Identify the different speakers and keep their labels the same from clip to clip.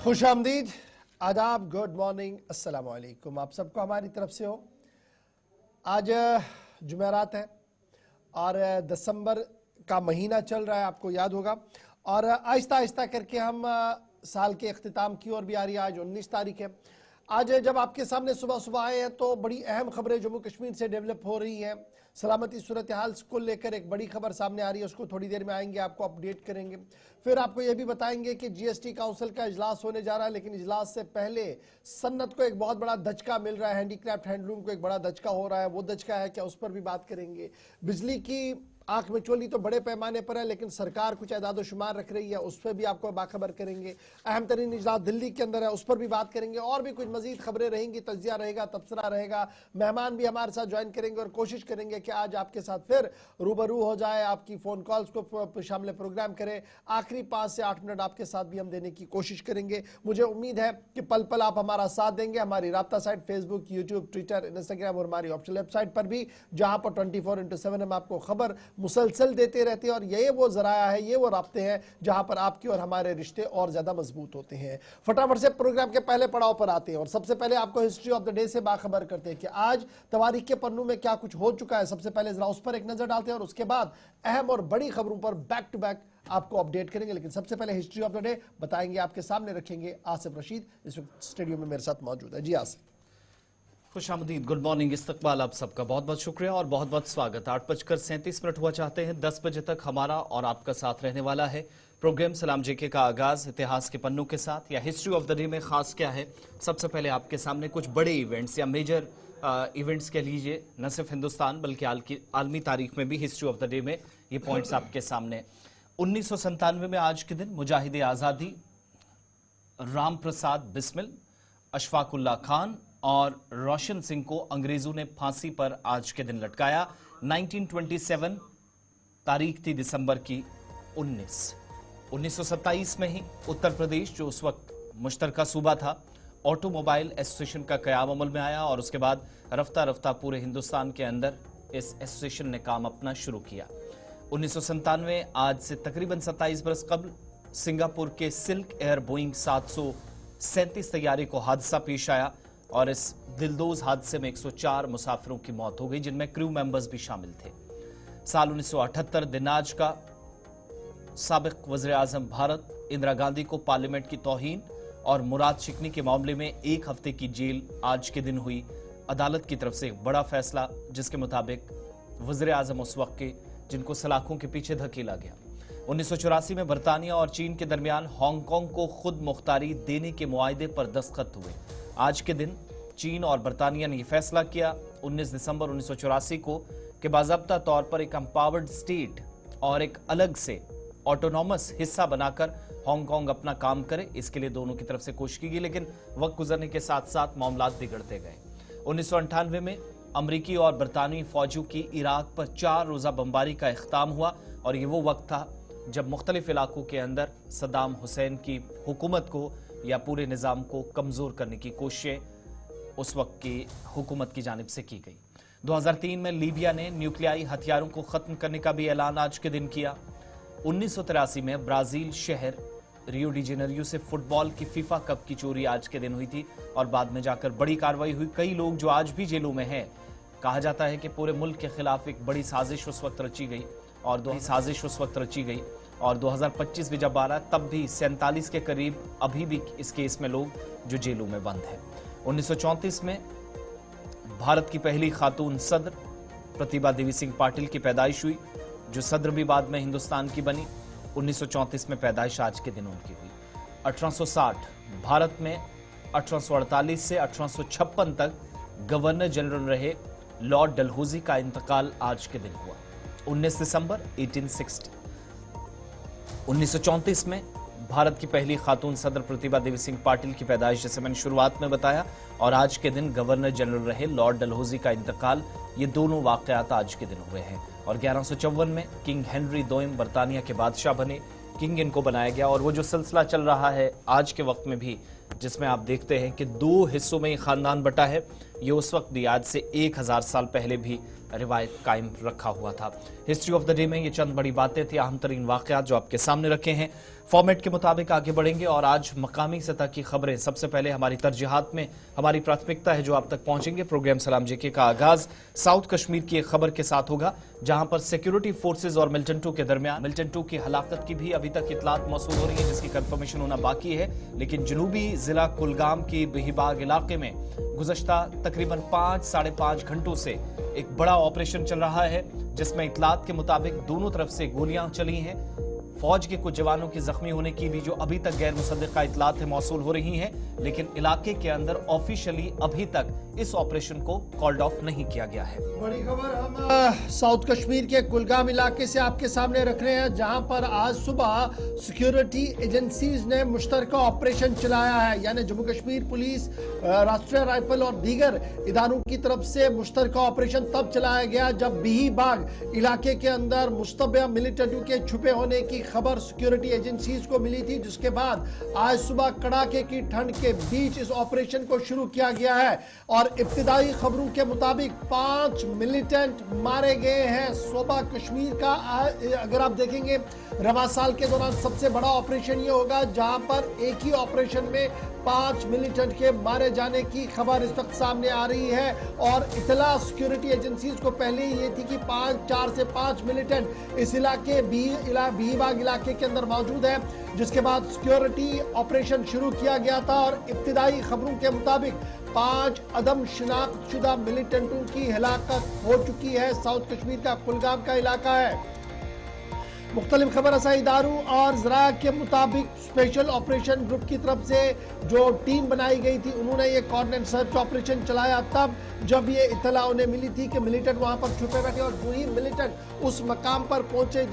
Speaker 1: खुश आमदीद, आदाब, गुड मॉर्निंग, अस्सलाम वालेकुम। आप सबको हमारी तरफ से हो। आज जुमेरात है और दिसंबर का महीना चल रहा है, आपको याद होगा। और आहिस्ता आहिस्ता करके हम साल के अख्तिताम की ओर भी आ रही है। आज 19 तारीख है। आज जब आपके सामने सुबह सुबह आए हैं तो बड़ी अहम खबरें जम्मू कश्मीर से डेवलप हो रही हैं। सलामती सूरत हाल को लेकर एक बड़ी खबर सामने आ रही है, उसको थोड़ी देर में आएंगे, आपको अपडेट करेंगे। फिर आपको यह भी बताएंगे कि जीएसटी काउंसिल का इजलास होने जा रहा है, लेकिन इजलास से पहले सन्नत को एक बहुत बड़ा धचका मिल रहा है, हैंडीक्राफ्ट हैंडलूम को एक बड़ा धचका हो रहा है। वो धचका है क्या, उस पर भी बात करेंगे। बिजली की आंख में चोली तो बड़े पैमाने पर है, लेकिन सरकार कुछ एदाद शुमार रख रही है, उस पर भी आपको बाखबर करेंगे। अहम तरीन इजलास दिल्ली के अंदर है, उस पर भी बात करेंगे। और भी कुछ मजीद खबरें रहेंगी, तजिया रहेगा, तबसरा रहेगा। मेहमान भी हमारे साथ ज्वाइन करेंगे और कोशिश करेंगे कि आज आपके साथ फिर रूबरू हो जाए, आपकी फ़ोन कॉल्स को शामिल प्रोग्राम करें। आखिरी 5 से 8 मिनट आपके साथ भी हम देने की कोशिश करेंगे। मुझे उम्मीद है कि पल पल आप हमारा साथ देंगे। हमारी राब्ता site Facebook, YouTube, Twitter, Instagram और हमारी ऑफिशियल वेबसाइट पर भी, जहां पर 24x7 हम आपको खबर मुसलसल देते रहते हैं। और ये वो जराया है, ये वो राब्ते हैं जहां पर आपके और हमारे रिश्ते और ज्यादा मजबूत होते हैं। फटाफट से प्रोग्राम के पहले पड़ाव पर आते हैं और सबसे पहले आपको हिस्ट्री ऑफ द डे से बाखबर करते हैं कि आज तवारीख के पन्नों में क्या कुछ हो चुका है। सबसे पहले जरा उस पर एक नजर डालते हैं और उसके बाद अहम और बड़ी खबरों पर बैक टू बैक आपको अपडेट करेंगे। लेकिन सबसे पहले हिस्ट्री ऑफ द डे बताएंगे, आपके सामने रखेंगे आसिफ रशीद, इस वक्त स्टूडियो में मेरे साथ मौजूद है। जी आसिफ।
Speaker 2: खुशामदीद, गुड मॉर्निंग, इस्तकबाल, आप सबका बहुत बहुत शुक्रिया और बहुत बहुत स्वागत। 8:37 हुआ चाहते हैं। 10 बजे तक हमारा और आपका साथ रहने वाला है प्रोग्राम सलाम जेके का आगाज इतिहास के पन्नों के साथ, या हिस्ट्री ऑफ द डे में खास क्या है। सबसे पहले आपके सामने कुछ बड़े इवेंट्स या मेजर इवेंट्स कह लीजिए, न सिर्फ हिंदुस्तान बल्कि आलमी तारीख में भी हिस्ट्री ऑफ द डे में ये पॉइंट्स आपके सामने। 1997 में आज के दिन मुजाहिद आज़ादी राम प्रसाद बिस्मिल, अशफाकुल्ला खान और रोशन सिंह को अंग्रेजों ने फांसी पर आज के दिन लटकाया। 1927 तारीख थी दिसंबर की 1927 में ही उत्तर प्रदेश, जो उस वक्त मुश्तरका सूबा था, ऑटोमोबाइल एसोसिएशन का क़याम अमल में आया और उसके बाद रफ्ता रफ्ता पूरे हिंदुस्तान के अंदर इस एसोसिएशन ने काम अपना शुरू किया। 1997 आज से तकरीबन 27 बरस कबल सिंगापुर के सिल्क एयर बोइंग 737 तैयारे को हादसा पेश आया और इस दिलदोज हादसे में 104 मुसाफिरों की मौत हो गई, जिनमें क्रू मेंबर्स भी शामिल थे। साल 1978 दिन आज का साबिक वज़ीर आज़म भारत इंदिरा गांधी को पार्लियामेंट की तौहीन और मुराद शिकनी के मामले में 1 हफ्ते की जेल आज के दिन हुई। अदालत की तरफ से एक बड़ा फैसला, जिसके मुताबिक वज़ीर आज़म उस वक्त के, जिनको सलाखों के पीछे धकेला गया। 1984 में बरतानिया और चीन के दरमियान हांगकांग को खुद मुख्तारी देने के मुआहदे पर दस्तखत हुए। आज के दिन चीन और बरतानिया ने यह फैसला किया 19 दिसंबर 1984 को कि बाज़ाब्ता तौर पर एक एम्पावर्ड स्टेट और एक अलग से ऑटोनॉमस हिस्सा बनाकर हांगकांग अपना काम करे। इसके लिए दोनों की तरफ से कोशिश की गई, लेकिन वक्त गुजरने के साथ साथ मामलात बिगड़ते गए। 1998 में अमरीकी और बरतानवी फौजियों की इराक पर 4 रोज़ा बमबारी का इख्ताम हुआ और ये वो वक्त था जब मुख्तलिफ इलाकों के अंदर सद्दाम हुसैन की हुकूमत को या पूरे निज़ाम को कमज़ोर करने की कोशिशें उस वक्त की हुकूमत की जानिब से की गई। 2003 में लीबिया ने न्यूक्लियाई हथियारों को ख़त्म करने का भी ऐलान आज के दिन किया। 1983 में ब्राज़ील शहर रियो डी जेनेरियो से फुटबॉल की फीफा कप की चोरी आज के दिन हुई थी और बाद में जाकर बड़ी कार्रवाई हुई। कई लोग जो आज भी जेलों में हैं, कहा जाता है कि पूरे मुल्क के खिलाफ एक बड़ी साजिश उस वक्त रची गई और 2025 भी जब आ रहा है तब भी 47 के करीब अभी भी इस केस में लोग जो जेलों में बंद हैं। 1934 में भारत की पहली खातून सदर प्रतिभा देवी सिंह पाटिल की पैदाइश हुई, जो सदर भी बाद में हिंदुस्तान की बनी। 1934 में पैदाइश आज के दिन उनकी हुई। 1860 भारत में 1848 से 1856 तक गवर्नर जनरल रहे लॉर्ड डलहौजी का इंतकाल आज के दिन हुआ। 19 दिसंबर 1860। 1934 में भारत की पहली खातून सदर प्रतिभा देवी सिंह पाटिल की पैदाइश, जैसे मैंने शुरुआत में बताया, और आज के दिन गवर्नर जनरल रहे लॉर्ड डलहौजी का इंतकाल। ये दोनों वाकयात आज के दिन हुए हैं। और 1154 में किंग हेनरी दोम बरतानिया के बादशाह बने, किंग इनको बनाया गया। और वो जो सिलसिला चल रहा है आज के वक्त में भी, जिसमें आप देखते हैं कि 2 हिस्सों में ये खानदान बटा है, ये उस वक्त भी आज से 1000 साल पहले भी रिवायत कायम रखा हुआ था। हिस्ट्री ऑफ द डे में ये चंद बड़ी बातें थी, अहम तरीन वाकयात जो आपके सामने रखे हैं। फॉर्मेट के मुताबिक आगे बढ़ेंगे और आज मकामी सतह की खबरें सबसे पहले हमारी तरजीहात में हमारी प्राथमिकता है जो आप तक पहुंचेंगे। प्रोग्राम सलाम जेके का आगाज साउथ कश्मीर की एक खबर के साथ होगा, जहां पर सिक्योरिटी फोर्सेज और मिलिटेंटों के दरमियान मिलिटेंटों की हलाकत की भी अभी तक इतलात मौसूल हो रही है, जिसकी कंफर्मेशन होना बाकी है। लेकिन जनूबी जिला कुलगाम की बिहीबाग इलाके में गुज़श्ता तकरीबन 5-5.5 घंटों से एक बड़ा ऑपरेशन चल रहा है, जिसमें इतलात के मुताबिक दोनों तरफ से गोलियां चली हैं। फौज के कुछ जवानों के जख्मी होने की भी जो अभी तक गैर मुसद्दिका इतलात है मौसूल हो रही हैं, लेकिन इलाके के अंदर ऑफिशियली अभी तक इस ऑपरेशन को कॉल्ड ऑफ नहीं किया गया है।
Speaker 1: बड़ी खबर हम साउथ कश्मीर के कुलगाम इलाके से आपके सामने रख रहे हैं, जहां पर आज सुबह सिक्योरिटी एजेंसीज ने मुश्तरका ऑपरेशन चलाया है। यानी जम्मू कश्मीर पुलिस, राष्ट्रीय राइफल और दीगर इदारों की तरफ से मुश्तरका ऑपरेशन तब चलाया गया जब बिहीबाग इलाके के अंदर मुश्तबह मिलिटेंटों के छुपे होने की खबर सिक्योरिटी एजेंसीज को मिली थी, जिसके बाद आज सुबह कड़ाके की ठंड के बीच इस ऑपरेशन को शुरू किया गया है। और इब्तिदाई खबरों के मुताबिक 5 मिलिटेंट मारे गए हैं। सोबा कश्मीर का अगर आप देखेंगे रवा साल के दौरान सबसे बड़ा ऑपरेशन ये होगा, जहां पर एक ही ऑपरेशन में 5 मिलिटेंट के मारे जाने की खबर इस वक्त सामने आ रही है। और इतला सिक्योरिटी एजेंसीज को पहले ये थी कि 4 से 5 मिलिटेंट इस इलाके बिहीबाग इलाके के अंदर मौजूद है, जिसके बाद सिक्योरिटी ऑपरेशन शुरू किया गया था। और इब्तिदाई खबरों के मुताबिक 5 अदम शिनाख्तशुदा मिलिटेंटों की हिलाकत हो चुकी है। साउथ कश्मीर का कुलगाम का इलाका है। मुख्तलिफ खबर रसा इदारों और ज़रा के मुताबिक स्पेशल ऑपरेशन ग्रुप की तरफ से जो टीम बनाई गई थी, उन्होंने ये कॉर्डिनेट सर्च ऑपरेशन चलाया तब जब ये इत्तला उन्हें मिली थी कि मिलिटेंट वहां पर छुपे बैठे। और जो ही मिलिटेंट उस मकाम पर पहुंचे,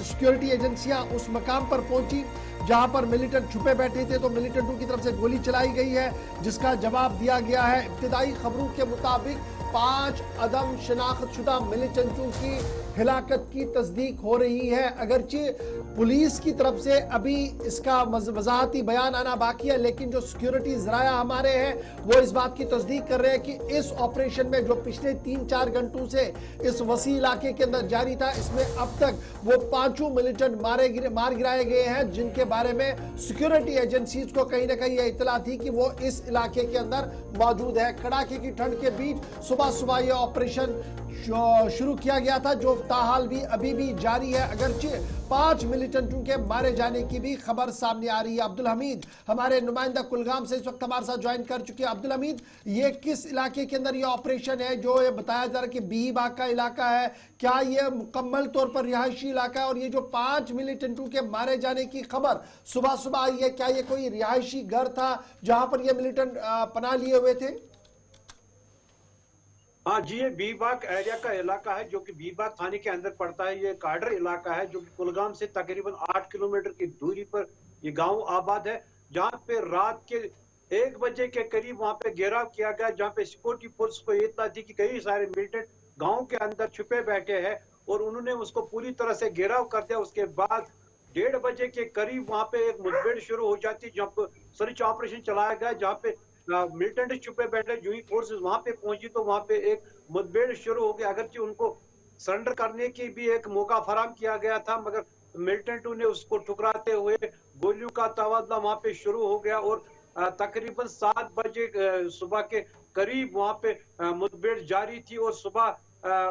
Speaker 1: सिक्योरिटी एजेंसियां उस मकाम पर पहुंची जहां पर मिलिटेंट छुपे बैठे थे, तो मिलिटेंटों की तरफ से गोली चलाई गई है, जिसका जवाब दिया गया है। इब्तिदाई खबरों के मुताबिक 5 अदम शिनाख्तशुदा मिलिटेंटों की हिलाकत की तस्दीक हो रही है। अगरचे पुलिस की तरफ से अभी इसका वजाहती बयान आना बाकी है, लेकिन जो सिक्योरिटी ज़राया हमारे हैं वो इस बात की तस्दीक कर रहे हैं कि इस ऑपरेशन में जो पिछले 3-4 घंटों से इस वसी इलाके के अंदर जारी था, इसमें अब तक वो 5 मिलिटेंट मार गिराए गए हैं, जिनके बारे में सिक्योरिटी एजेंसीज को कहीं ना कहीं यह इतला थी कि वो इस इलाके के अंदर मौजूद है। कड़ाके की ठंड के बीच सुबह सुबह यह ऑपरेशन शुरू किया गया था, जो ताहाल भी अभी भी जारी है। अगरचे 5 मिलिटेंटों के मारे जाने की भी खबर सामने आ रही है। अब्दुल हमीद हमारे नुमाइंदा कुलगाम से इस वक्त हमारे साथ ज्वाइन कर चुके हैं। अब्दुल हमीद, ये किस इलाके के अंदर ये ऑपरेशन है जो ये बताया जा रहा है कि बिहीबाग का इलाका है? क्या ये मुकम्मल तौर पर रिहायशी इलाका है? और ये जो 5 मिलिटेंटों के मारे जाने की खबर सुबह सुबह आई है, क्या ये कोई रिहायशी घर था जहां पर ये मिलिटेंट पनाह लिए हुए थे?
Speaker 3: हाँ जी, ये बीबाग एरिया का इलाका है जो कि बीबाग थाने के अंदर पड़ता है। ये काडर इलाका है जो कि कुलगाम से तकरीबन 8 किलोमीटर की दूरी पर ये गांव आबाद है, जहां पे रात के 1 बजे के करीब वहां पे घेराव किया गया, जहां पे सिक्योरिटी फोर्स को ये इत्तला थी कि कई सारे मिलिटेंट गांव के अंदर छुपे बैठे हैं और उन्होंने उसको पूरी तरह से घेराव कर दिया। उसके बाद 1:30 बजे के करीब वहां पे एक मुठभेड़ शुरू हो जाती, जहां पर सर्च ऑपरेशन चलाया गया, जहां पे मिलिटेंट छुपे बैठे। जो ही फोर्सेस वहां पे पहुंची तो वहां पे एक मुठभेड़ शुरू हो गया। अगरचे उनको सरेंडर करने की भी एक मौका फराहम किया गया था, मगर मिलिटेंटों ने उसको ठुकराते हुए गोलियों का तबादला वहां पे शुरू हो गया और तकरीबन 7 बजे सुबह के करीब वहां पे मुठभेड़ जारी थी। और सुबह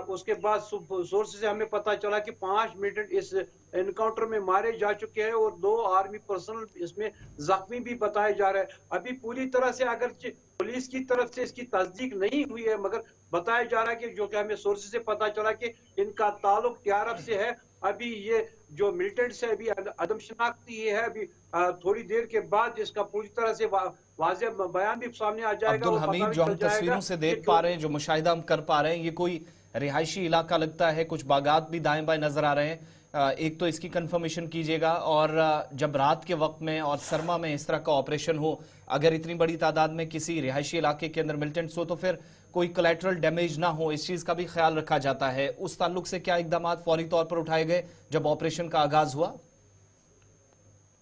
Speaker 3: उसके बाद सोर्स से हमें पता चला कि 5 मिलिटेंट इस एनकाउंटर में मारे जा चुके हैं और 2 आर्मी पर्सनल इसमें जख्मी भी बताए जा रहे हैं। अभी पूरी तरह से अगर पुलिस की तरफ से इसकी तस्दीक नहीं हुई है, मगर बताया जा रहा है कि जो कि हमें सोर्स से पता चला कि इनका ताल्लुक TRF से है। अभी ये जो मिलिटेंट्स है अभी अदम शनाख्ती है, अभी थोड़ी देर के बाद इसका पूरी तरह से वाज़ेह बयान भी सामने आ जाएगा।
Speaker 2: अब्दुल हमीद, जो हम तस्वीरों से देख पा रहे हैं, जो मुशाहिदा हम कर पा रहे हैं, ये कोई रिहायशी इलाका लगता है। कुछ बागात भी दाएं बाएं नजर आ रहे हैं। एक तो इसकी कंफर्मेशन कीजिएगा, और जब रात के वक्त में और सरमा में इस तरह का ऑपरेशन हो, अगर इतनी बड़ी तादाद में किसी रिहायशी इलाके के अंदर मिलिटेंट्स हो तो फिर कोई कोलैटरल डैमेज ना हो, इस चीज का भी ख्याल रखा जाता है। उस ताल्लुक से क्या इकदाम फौरी तौर पर उठाए गए जब ऑपरेशन का आगाज हुआ?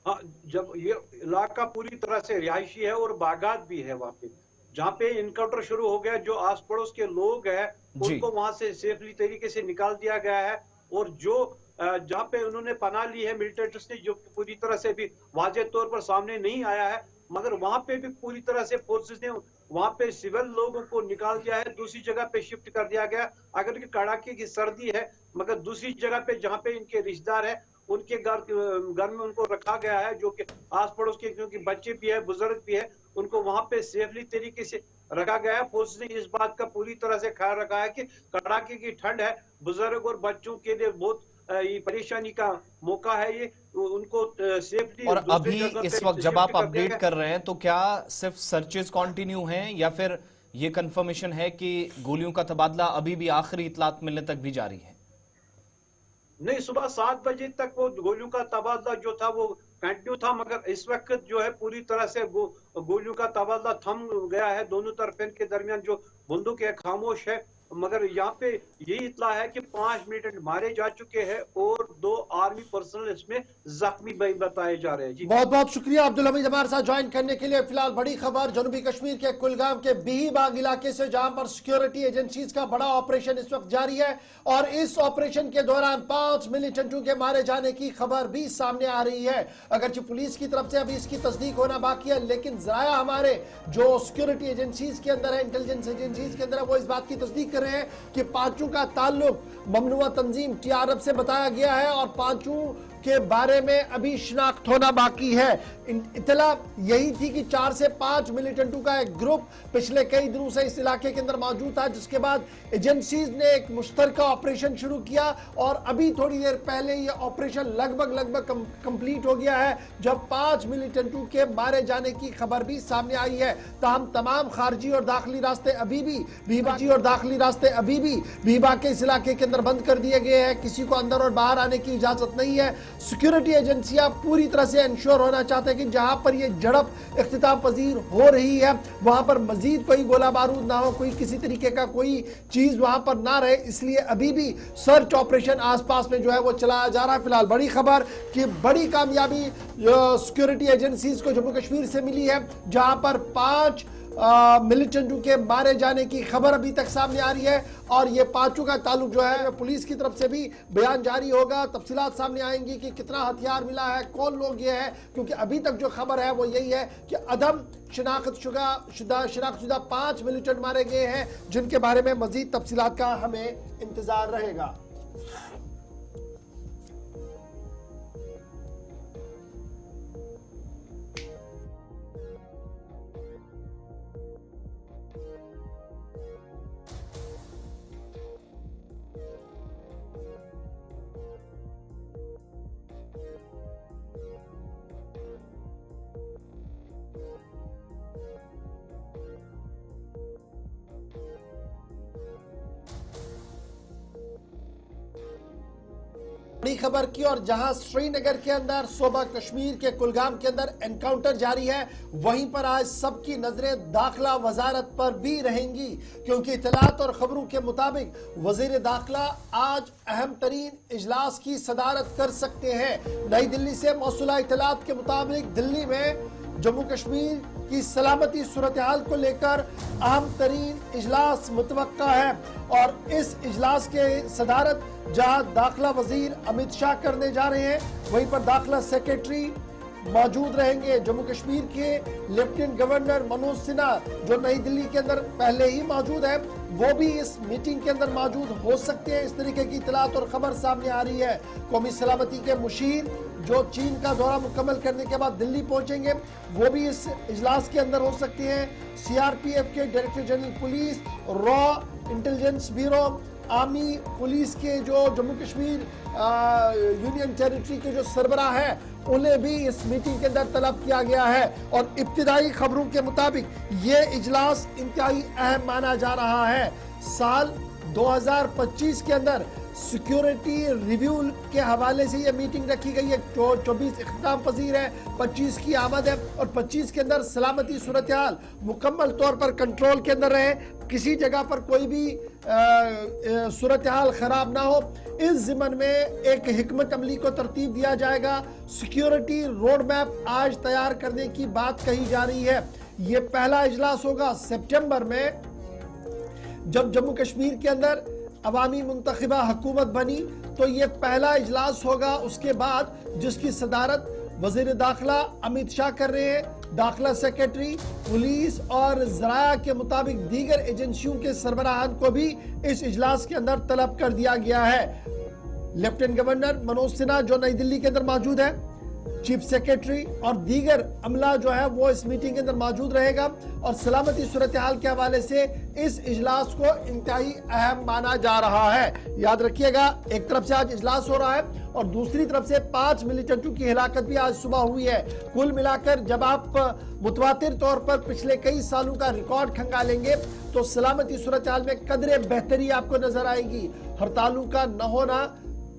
Speaker 3: हाँ, जब ये इलाका पूरी तरह से रिहायशी है और बागात भी है वहां पे, जहाँ पे इनकाउंटर शुरू हो गया, जो आस पड़ोस के लोग हैं उनको वहां से सेफली तरीके से निकाल दिया गया है। और जो जहां पे उन्होंने पनाह ली है मिलिटेंट्स ने, जो पूरी तरह से भी वाज़ेह तौर पर सामने नहीं आया है, मगर वहां पे भी पूरी तरह से फोर्सेस ने वहां पे सिविल लोगों को निकाल दिया है, दूसरी जगह पे शिफ्ट कर दिया गया। अगर कि कड़ाके की सर्दी है, मगर दूसरी जगह पे जहां पे इनके रिश्तेदार है उनके घर में उनको रखा गया है, जो कि आस पड़ोस के, क्योंकि बच्चे भी है, बुजुर्ग भी है, उनको वहां पे सेफली तरीके से रखा गया है। फोर्स ने इस बात का पूरी तरह से ख्याल रखा है कि कड़ाके की ठंड है, बुजुर्ग और बच्चों के लिए बहुत ये परेशानी का मौका है, ये उनको सेफली।
Speaker 2: और अभी इस वक्त जब आप अपडेट कर रहे हैं तो क्या सिर्फ सर्चेज कंटिन्यू हैं या फिर ये कंफर्मेशन है कि गोलियों का तबादला अभी भी आखिरी इतलात मिलने तक भी जारी है?
Speaker 3: नहीं, सुबह 7 बजे तक वो गोलियों का तबादला जो था वो कंटिन्यू था, मगर इस वक्त जो है पूरी तरह से गोलियों का तबादला थम गया है। दोनों तरफ के दरमियान जो बंदूक है खामोश है, मगर यहाँ पे यही इतला है कि 5 मिलिटेंट मारे जा चुके हैं और 2 आर्मी पर्सनल इसमें जख्मी बताए जा रहे हैं। जी
Speaker 1: बहुत बहुत शुक्रिया अब्दुल हमीद हमारे साथ ज्वाइन करने के लिए। फिलहाल बड़ी खबर जनूबी कश्मीर के कुलगाम के बिहीबाग इलाके से, जहां पर सिक्योरिटी एजेंसीज का बड़ा ऑपरेशन इस वक्त जारी है और इस ऑपरेशन के दौरान 5 मिलिटेंटों के मारे जाने की खबर भी सामने आ रही है। अगरचे पुलिस की तरफ से अभी इसकी तस्दीक होना बाकी है, लेकिन जराया हमारे जो सिक्योरिटी एजेंसीज के अंदर है, इंटेलिजेंस एजेंसीज के अंदर है, वो इस बात की तस्दीक कर रहे हैं कि पांचों का ताल्लुक ममनुआ तंजीम टीआरएफ से बताया गया है और पांचों के बारे में अभी शिनाख्त होना बाकी है। इतला यही थी कि 4 से 5 मिलिटेंटों का एक ग्रुप पिछले कई दिनों से इस इलाके के अंदर मौजूद था, जिसके बाद एजेंसीज ने एक मुश्तरका ऑपरेशन शुरू किया और अभी थोड़ी देर पहले यह ऑपरेशन लगभग कंप्लीट हो गया है, जब 5 मिलिटेंटों के मारे जाने की खबर भी सामने आई है। ताहम तमाम खारजी और दाखिली रास्ते अभी भी बीबा के इस इलाके के अंदर बंद कर दिए गए हैं। किसी को अंदर और बाहर आने की इजाजत नहीं है। सिक्योरिटी एजेंसियां पूरी तरह से इंश्योर होना चाहते हैं कि जहां पर यह झड़प इख्तिताम पजीर हो रही है वहां पर मजीद कोई गोला बारूद ना हो, कोई किसी तरीके का कोई चीज वहां पर ना रहे, इसलिए अभी भी सर्च ऑपरेशन आसपास में जो है वो चलाया जा रहा है। फिलहाल बड़ी खबर कि बड़ी कामयाबी सिक्योरिटी एजेंसीज को जम्मू कश्मीर से मिली है, जहां पर 5 मिलिटेंटों के मारे जाने की खबर अभी तक सामने आ रही है और ये पांचों का ताल्लुक जो है पुलिस की तरफ से भी बयान जारी होगा। तफसीलात सामने आएंगी कि कितना हथियार मिला है, कौन लोग ये है, क्योंकि अभी तक जो खबर है वो यही है कि अदम शिनाख्तशुदा 5 मिलिटेंट मारे गए हैं, जिनके बारे में मजीद तफसीलात का हमें इंतजार रहेगा। बड़ी खबर की और जहां श्रीनगर के अंदर सूबा कश्मीर के कुलगाम के अंदर एनकाउंटर जारी है, वहीं पर आज सबकी नजरें दाखिला वजारत पर भी रहेंगी, क्योंकि इतलात और खबरों के मुताबिक वजीर दाखिला आज अहम तरीन इजलास की सदारत कर सकते हैं। नई दिल्ली से मौसूला इतलात के मुताबिक दिल्ली में जम्मू कश्मीर की सलामती सूरत हाल को लेकर अहम तरीन इजलास मुतवक्का है और इस इजलास के सदारत जहां दाखिला वजीर अमित शाह करने जा रहे हैं, वहीं पर दाखिला सेक्रेटरी मौजूद रहेंगे। जम्मू कश्मीर के लेफ्टिनेंट गवर्नर मनोज सिन्हा जो नई दिल्ली के अंदर पहले ही मौजूद है, वो भी इस मीटिंग के अंदर मौजूद हो सकते हैं। इस तरीके की इतलात और खबर सामने आ रही है। कौमी सलामती के मुशीर जो चीन का दौरा मुकम्मल करने के बाद दिल्ली पहुंचेंगे, वो भी इस इजलास के अंदर हो सकते हैं। सीआरपीएफ के director general police, raw intelligence bureau, army police के जो जम्मू कश्मीर यूनियन टेरिटरी के जो सरबराह है, उन्हें भी इस मीटिंग के अंदर तलब किया गया है और इब्तिदाई खबरों के मुताबिक ये इजलास इंतहाई अहम माना जा रहा है। साल 2025 के अंदर सिक्योरिटी रिव्यू के हवाले से ये मीटिंग रखी गई है। 24 इख्तिताम पजीर है, 25 की आमद है और 25 के अंदर सलामती सूरत हाल मुकम्मल तौर पर कंट्रोल के अंदर रहे, किसी जगह पर कोई भी सूरत हाल खराब ना हो, इस जिम्मन में एक हिकमत अमली को तरतीब दिया जाएगा। सिक्योरिटी रोड मैप आज तैयार करने की बात कही जा रही है। ये पहला इजलास होगा सितंबर में, जब जम्मू कश्मीर के अंदर अवामी मुंतखबा हुकूमत बनी तो ये पहला इजलास होगा उसके बाद जिसकी सदारत वजीर दाखिला अमित शाह कर रहे हैं। दाखिला सेक्रेटरी, पुलिस और ज़राया के मुताबिक दीगर एजेंसियों के सरबराहान को भी इस इजलास के अंदर तलब कर दिया गया है। लेफ्टिनेंट गवर्नर मनोज सिन्हा जो नई दिल्ली के अंदर मौजूद है, चीफ सेक्रेटरी और दीगर अमला जो है वो इस मीटिंग के अंदर मौजूद रहेगा और सलामती सूरत हाल के हवाले से इस इजलास को इंतहाई अहम माना जा रहा है। याद रखिएगा, एक तरफ से आज इजलास हो रहा है और दूसरी तरफ से 5 मिलिटेंटों की हिलाकत भी आज सुबह हुई है। कुल मिलाकर जब आप मुतवातिर तौर पर पिछले कई सालों का रिकॉर्ड खंगालेंगे तो सलामती सूरत हाल में कदरे बेहतरी आपको नजर आएगी। हड़तालों का न होना,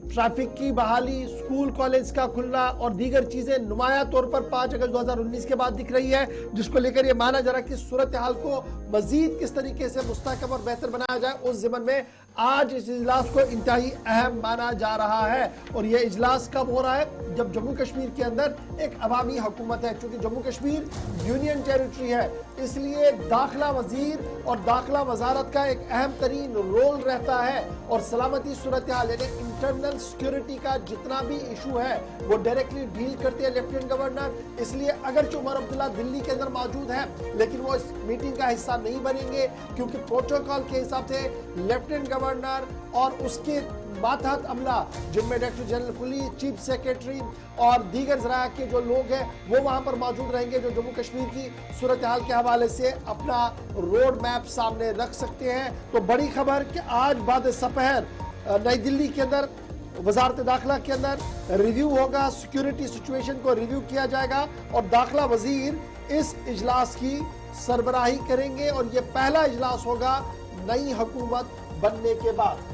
Speaker 1: ट्रैफिक की बहाली, स्कूल कॉलेज का खुलना और दीगर चीजें नुमाया तौर पर 5 अगस्त 2019 के बाद दिख रही है, जिसको लेकर यह माना जा रहा है कि सूरत हाल को मजीद किस तरीके से मुस्तहकम और बेहतर बनाया जाए, उस ज़िम्मन में आज इस इजलास को इंतहाई अहम माना जा रहा है। और यह इजलास कब हो रहा है? जब जम्मू कश्मीर के अंदर एक अवामी हुकूमत है। चूंकि जम्मू कश्मीर यूनियन टेरिटरी है, इसलिए दाखिला वजीर और दाखिला वजारत का एक अहम तरीन रोल रहता है और सलामती सूरत हाल यानी इंटरनल सिक्योरिटी का जितना भी इशू है वो डायरेक्टली डील करते हैं लेफ्टिनेंट गवर्नर। इसलिए अगर उमर अब्दुल्ला दिल्ली के अंदर मौजूद है लेकिन वो इस मीटिंग का हिस्सा नहीं बनेंगे, क्योंकि प्रोटोकॉल के हिसाब से लेफ्टिनेंट गवर्नर और उसके मातहत अमला जिनमें director general police, chief secretary और दीगर ज़राया के जो लोग हैं वो वहां पर मौजूद रहेंगे, जो जम्मू कश्मीर की सूरत हाल के हवाले से अपना रोड मैप सामने रख सकते हैं। तो बड़ी खबर कि आज बाद सपहर नई दिल्ली के अंदर वजारत दाखिला के अंदर रिव्यू होगा, सिक्योरिटी सिचुएशन को रिव्यू किया जाएगा और दाखिला वजीर इस इजलास की सरबराही करेंगे और यह पहला इजलास होगा नई हुकूमत बनने के बाद।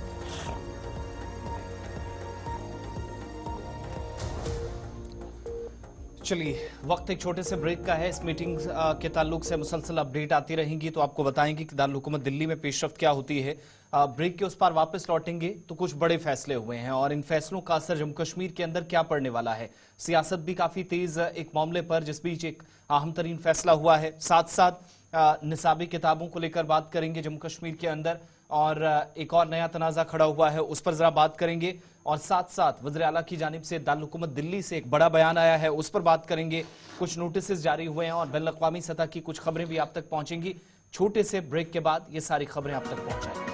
Speaker 2: चलिए, वक्त एक छोटे से ब्रेक का है। इस मीटिंग के ताल्लुक से मुसलसल अपडेट आती रहेंगी तो आपको बताएंगे कि दारुल हुकूमत दिल्ली में पेशरफ्त क्या होती है। ब्रेक के उस पार वापस लौटेंगे तो कुछ बड़े फैसले हुए हैं और इन फैसलों का असर जम्मू कश्मीर के अंदर क्या पड़ने वाला है। सियासत भी काफी तेज एक मामले पर, जिस बीच एक अहम तरीन फैसला हुआ है। साथ साथ निसाबी किताबों को लेकर बात करेंगे जम्मू कश्मीर के अंदर और एक और नया तनाजा खड़ा हुआ है, उस पर जरा बात करेंगे। और साथ साथ वज़ीर आला की जानिब से दारुल हुकूमत दिल्ली से एक बड़ा बयान आया है, उस पर बात करेंगे। कुछ नोटिस जारी हुए हैं और बैनुल अक़वामी सतह की कुछ खबरें भी आप तक पहुंचेंगी। छोटे से ब्रेक के बाद ये सारी खबरें आप तक पहुंचाएंगे।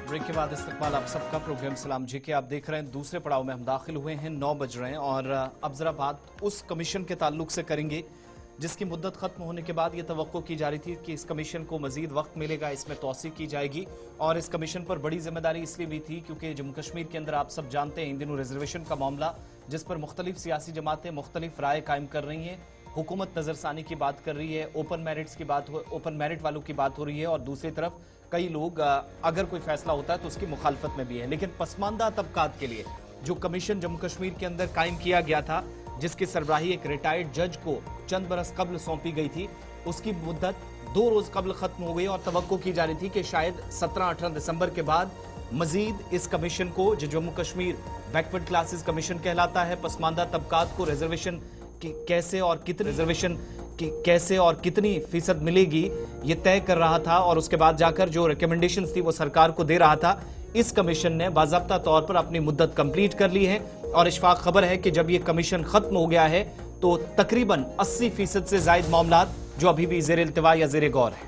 Speaker 2: ब्रेक के बाद इस्तकबाल आप सबका प्रोग्राम सलाम जी के आप देख रहे हैं। दूसरे पड़ाव में हम दाखिल हुए हैं, 9 बज रहे हैं और अब जरा बात उस कमीशन के ताल्लुक से करेंगे जिसकी मुद्दत खत्म होने के बाद ये तवक्को की जा रही थी कि इस कमीशन को मजीद वक्त मिलेगा, इसमें तौसीक की जाएगी। और इस कमीशन पर बड़ी जिम्मेदारी इसलिए भी थी क्योंकि जम्मू कश्मीर के अंदर आप सब जानते हैं इन दिनों रिजर्वेशन का मामला, जिस पर मुख्तलिफ सियासी जमातें मुख्तलिफ राय कायम कर रही हैं। हुकूमत नजरसानी की बात कर रही है, ओपन मेरिट वालों की बात हो रही है और दूसरी तरफ कई लोग अगर कोई फैसला होता है तो उसकी मुखालफत में भी है। लेकिन पसमानदा तबकात के लिए जो कमीशन जम्मू कश्मीर के अंदर कायम किया गया था, जिसकी सरबराही एक रिटायर्ड जज को चंद बरस कबल सौंपी गई थी, उसकी मुद्दत 2 रोज कबल खत्म हो गई और तवक्को की जा रही थी कि शायद 17-18 दिसंबर के बाद मजीद इस कमीशन को, जो Jammu Kashmir backward classes commission कहलाता है, पसमानदा तबकात को रिजर्वेशन कैसे और कितनी रिजर्वेशन कैसे और कितनी फीसद मिलेगी ये तय कर रहा था और उसके बाद जाकर जो रिकमेंडेशंस थी वो सरकार को दे रहा था। इस कमीशन ने बाज़ाब्ता तौर पर अपनी मुद्दत कंप्लीट कर ली है और इशफाक खबर है कि जब ये कमीशन खत्म हो गया है तो तकरीबन 80% से जायद मामलात जो अभी भी ज़ेर इल्तिवा या ज़ेर गौर है।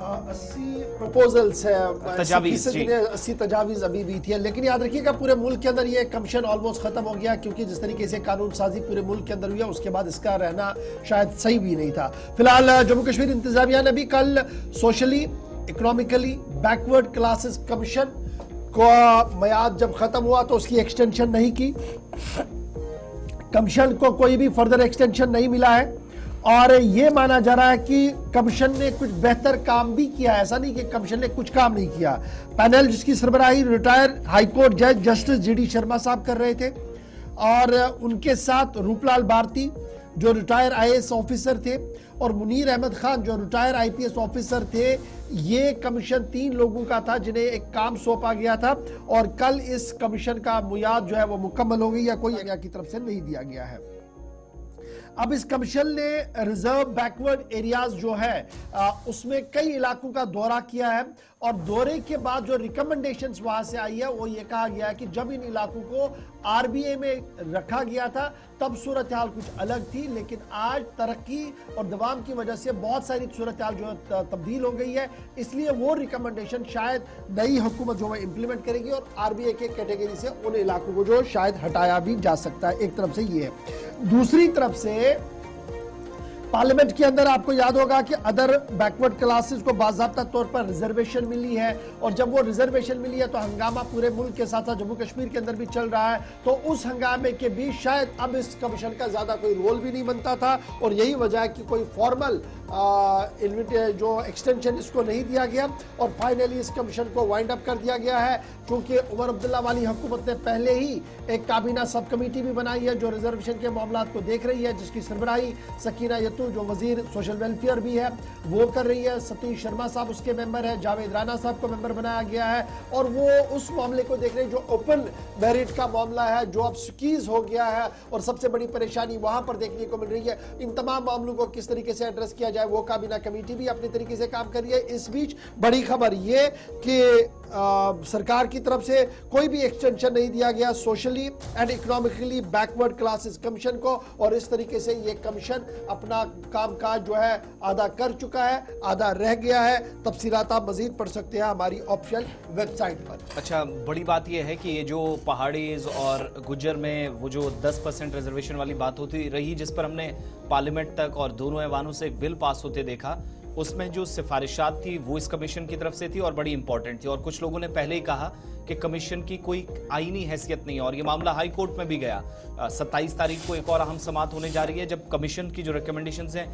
Speaker 1: 80 प्रपोजल्स है,
Speaker 2: 80
Speaker 1: तजावीज़ अभी भी थी। लेकिन याद रखिएगा पूरे मुल्क के अंदर ये कमीशन ऑलमोस्ट खत्म हो गया, क्योंकि जिस तरीके से कानून साजी पूरे मुल्क के अंदर हुई है उसके बाद इसका रहना शायद सही भी नहीं था। फिलहाल जम्मू कश्मीर इंतजामिया ने भी कल socially economically backward classes commission को मियाद जब खत्म हुआ तो उसकी एक्सटेंशन नहीं की। कमीशन को कोई भी फर्दर एक्सटेंशन नहीं मिला है और ये माना जा रहा है कि कमीशन ने कुछ बेहतर काम भी किया। ऐसा नहीं कि कमीशन ने कुछ काम नहीं किया। पैनल जिसकी सरबराही रिटायर हाईकोर्ट जज जस्टिस जीडी शर्मा साहब कर रहे थे और उनके साथ रूपलाल भारती जो रिटायर आईएएस ऑफिसर थे और मुनीर अहमद खान जो रिटायर आईपीएस ऑफिसर थे। ये कमीशन 3 लोगों का था जिन्हें एक काम सौंपा गया था और कल इस कमीशन का मुयाद जो है वो मुकम्मल हो गई या कोई की तरफ से नहीं दिया गया है। अब इस कमीशन ने रिजर्व बैकवर्ड एरियाज जो है उसमें कई इलाकों का दौरा किया है और दौरे के बाद जो रिकमेंडेशंस वहां से आई है वो ये कहा गया है कि जब इन इलाकों को आरबीए में रखा गया था तब सूरत हाल कुछ अलग थी, लेकिन आज तरक्की और दवाम की वजह से बहुत सारी सूरत हाल जो है तब्दील हो गई है। इसलिए वो रिकमेंडेशन शायद नई हुकूमत जो है इंप्लीमेंट करेगी और आरबीए के कैटेगरी से उन इलाकों को जो शायद हटाया भी जा सकता है। एक तरफ से ये है, दूसरी तरफ से पार्लियामेंट के अंदर आपको याद होगा कि अदर बैकवर्ड क्लासेस को बाज़ाब्ता तौर पर रिजर्वेशन मिली है और जब वो रिजर्वेशन मिली है तो हंगामा पूरे मुल्क के साथ साथ जम्मू कश्मीर के अंदर भी चल रहा है। तो उस हंगामे के बीच शायद अब इस कमीशन का ज्यादा कोई रोल भी नहीं बनता था और यही वजह है कि कोई फॉर्मल जो एक्सटेंशन इसको नहीं दिया गया और फाइनली इस कमीशन को वाइंड अप कर दिया गया है। क्योंकि उमर अब्दुल्ला वाली हुकूमत ने पहले ही एक काबीना सब कमेटी भी बनाई है जो रिजर्वेशन के मामला को देख रही है, जिसकी सरबराही सकीना यतू जो वजीर सोशल वेलफेयर भी है वो कर रही है। सतीश शर्मा साहब उसके मेंबर है, जावेद राना साहब को मेंबर बनाया गया है और वो उस मामले को देख रहे हैं जो ओपन मेरिट का मामला है जो अब स्कीज हो गया है और सबसे बड़ी परेशानी वहां पर देखने को मिल रही है। इन तमाम मामलों को किस तरीके से एड्रेस किया जाए वो काबीना कमेटी भी अपने तरीके से काम कर रही है। इस बीच बड़ी खबर ये कि सरकार की तरफ से कोई भी एक्सटेंशन नहीं दिया गया socially and economically backward classes commission को और इस तरीके से ये कमीशन अपना कामकाज जो है आधा कर चुका है, आधा रह गया है। तफसीलात आप मजीद पढ़ सकते हैं हमारी ऑफिशियल वेबसाइट पर।
Speaker 2: अच्छा, बड़ी बात यह है कि ये जो पहाड़ीज और गुज्जर में वो जो 10% रिजर्वेशन वाली बात होती रही जिस पर हमने पार्लियामेंट तक और दोनों ऐवानों से एक बिल पास होते देखा, उसमें जो सिफारिशात थी वो इस कमीशन की तरफ से थी और बड़ी इंपॉर्टेंट थी और कुछ लोगों ने पहले ही कहा कि कमीशन की कोई आईनी हैसियत नहीं है और ये मामला हाई कोर्ट में भी गया। 27 तारीख को एक और अहम समाअत होने जा रही है जब कमीशन की जो रिकमेंडेशंस हैं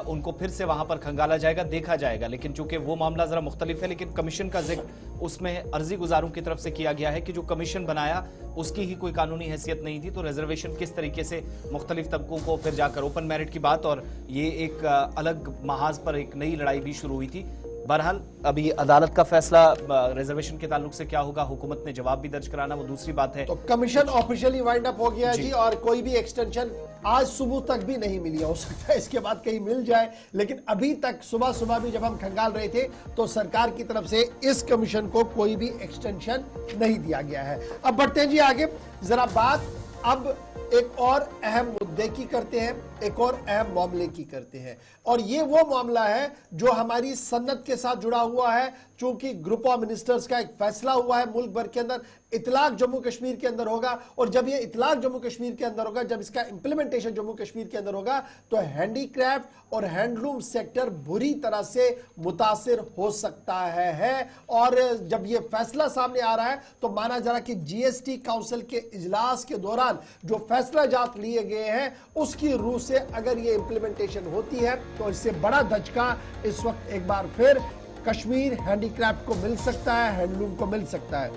Speaker 2: उनको फिर से वहां पर खंगाला जाएगा, देखा जाएगा। लेकिन चूंकि वो मामला जरा मुख्तलिफ है, लेकिन कमीशन का जिक्र उसमें अर्जी गुजारों की तरफ से किया गया है कि जो कमीशन बनाया उसकी ही कोई कानूनी हैसियत नहीं थी, तो रिजर्वेशन किस तरीके से मुख्तलिफ तबकों को फिर जाकर ओपन मेरिट की बात और ये एक अलग महाज पर एक नई लड़ाई भी शुरू हुई थी। बहरहाल अभी अदालत का फैसला रिजर्वेशन के ताल्लुक से क्या होगा, हुकूमत ने जवाब भी दर्ज कराना वो दूसरी बात है।
Speaker 1: तो कमीशन ऑफिशियली वाइंड अप हो गया जी और कोई भी एक्सटेंशन आज सुबह तक भी नहीं मिली, हो सकता है इसके बाद कहीं मिल जाए, लेकिन अभी तक सुबह सुबह भी जब हम खंगाल रहे थे तो सरकार की तरफ से इस कमीशन को कोई भी एक्सटेंशन नहीं दिया गया है। अब बढ़ते हैं जी आगे, जरा बात अब एक और अहम मुद्दे की करते हैं, एक और अहम मामले की करते हैं और ये वो मामला है जो हमारी सन्नत के साथ जुड़ा हुआ है। चूंकि ग्रुप ऑफ मिनिस्टर्स का एक फैसला हुआ है मुल्क भर के अंदर, इतलाक जम्मू कश्मीर के अंदर होगा और जब ये इतलाक जम्मू कश्मीर के अंदर होगा, जब इसका इंप्लीमेंटेशन जम्मू कश्मीर के अंदर होगा तो हैंडीक्राफ्ट और हैंडलूम सेक्टर बुरी तरह से मुतासिर हो सकता है। और जब ये फैसला सामने आ रहा है तो माना जा रहा है कि जीएसटी काउंसिल के इजलास के दौरान जो फैसला जात लिए गए हैं उसकी रूह से अगर ये इंप्लीमेंटेशन होती है तो इससे बड़ा धचका इस वक्त एक बार फिर कश्मीर हैंडीक्राफ्ट को मिल सकता है, हैंडलूम को मिल सकता है।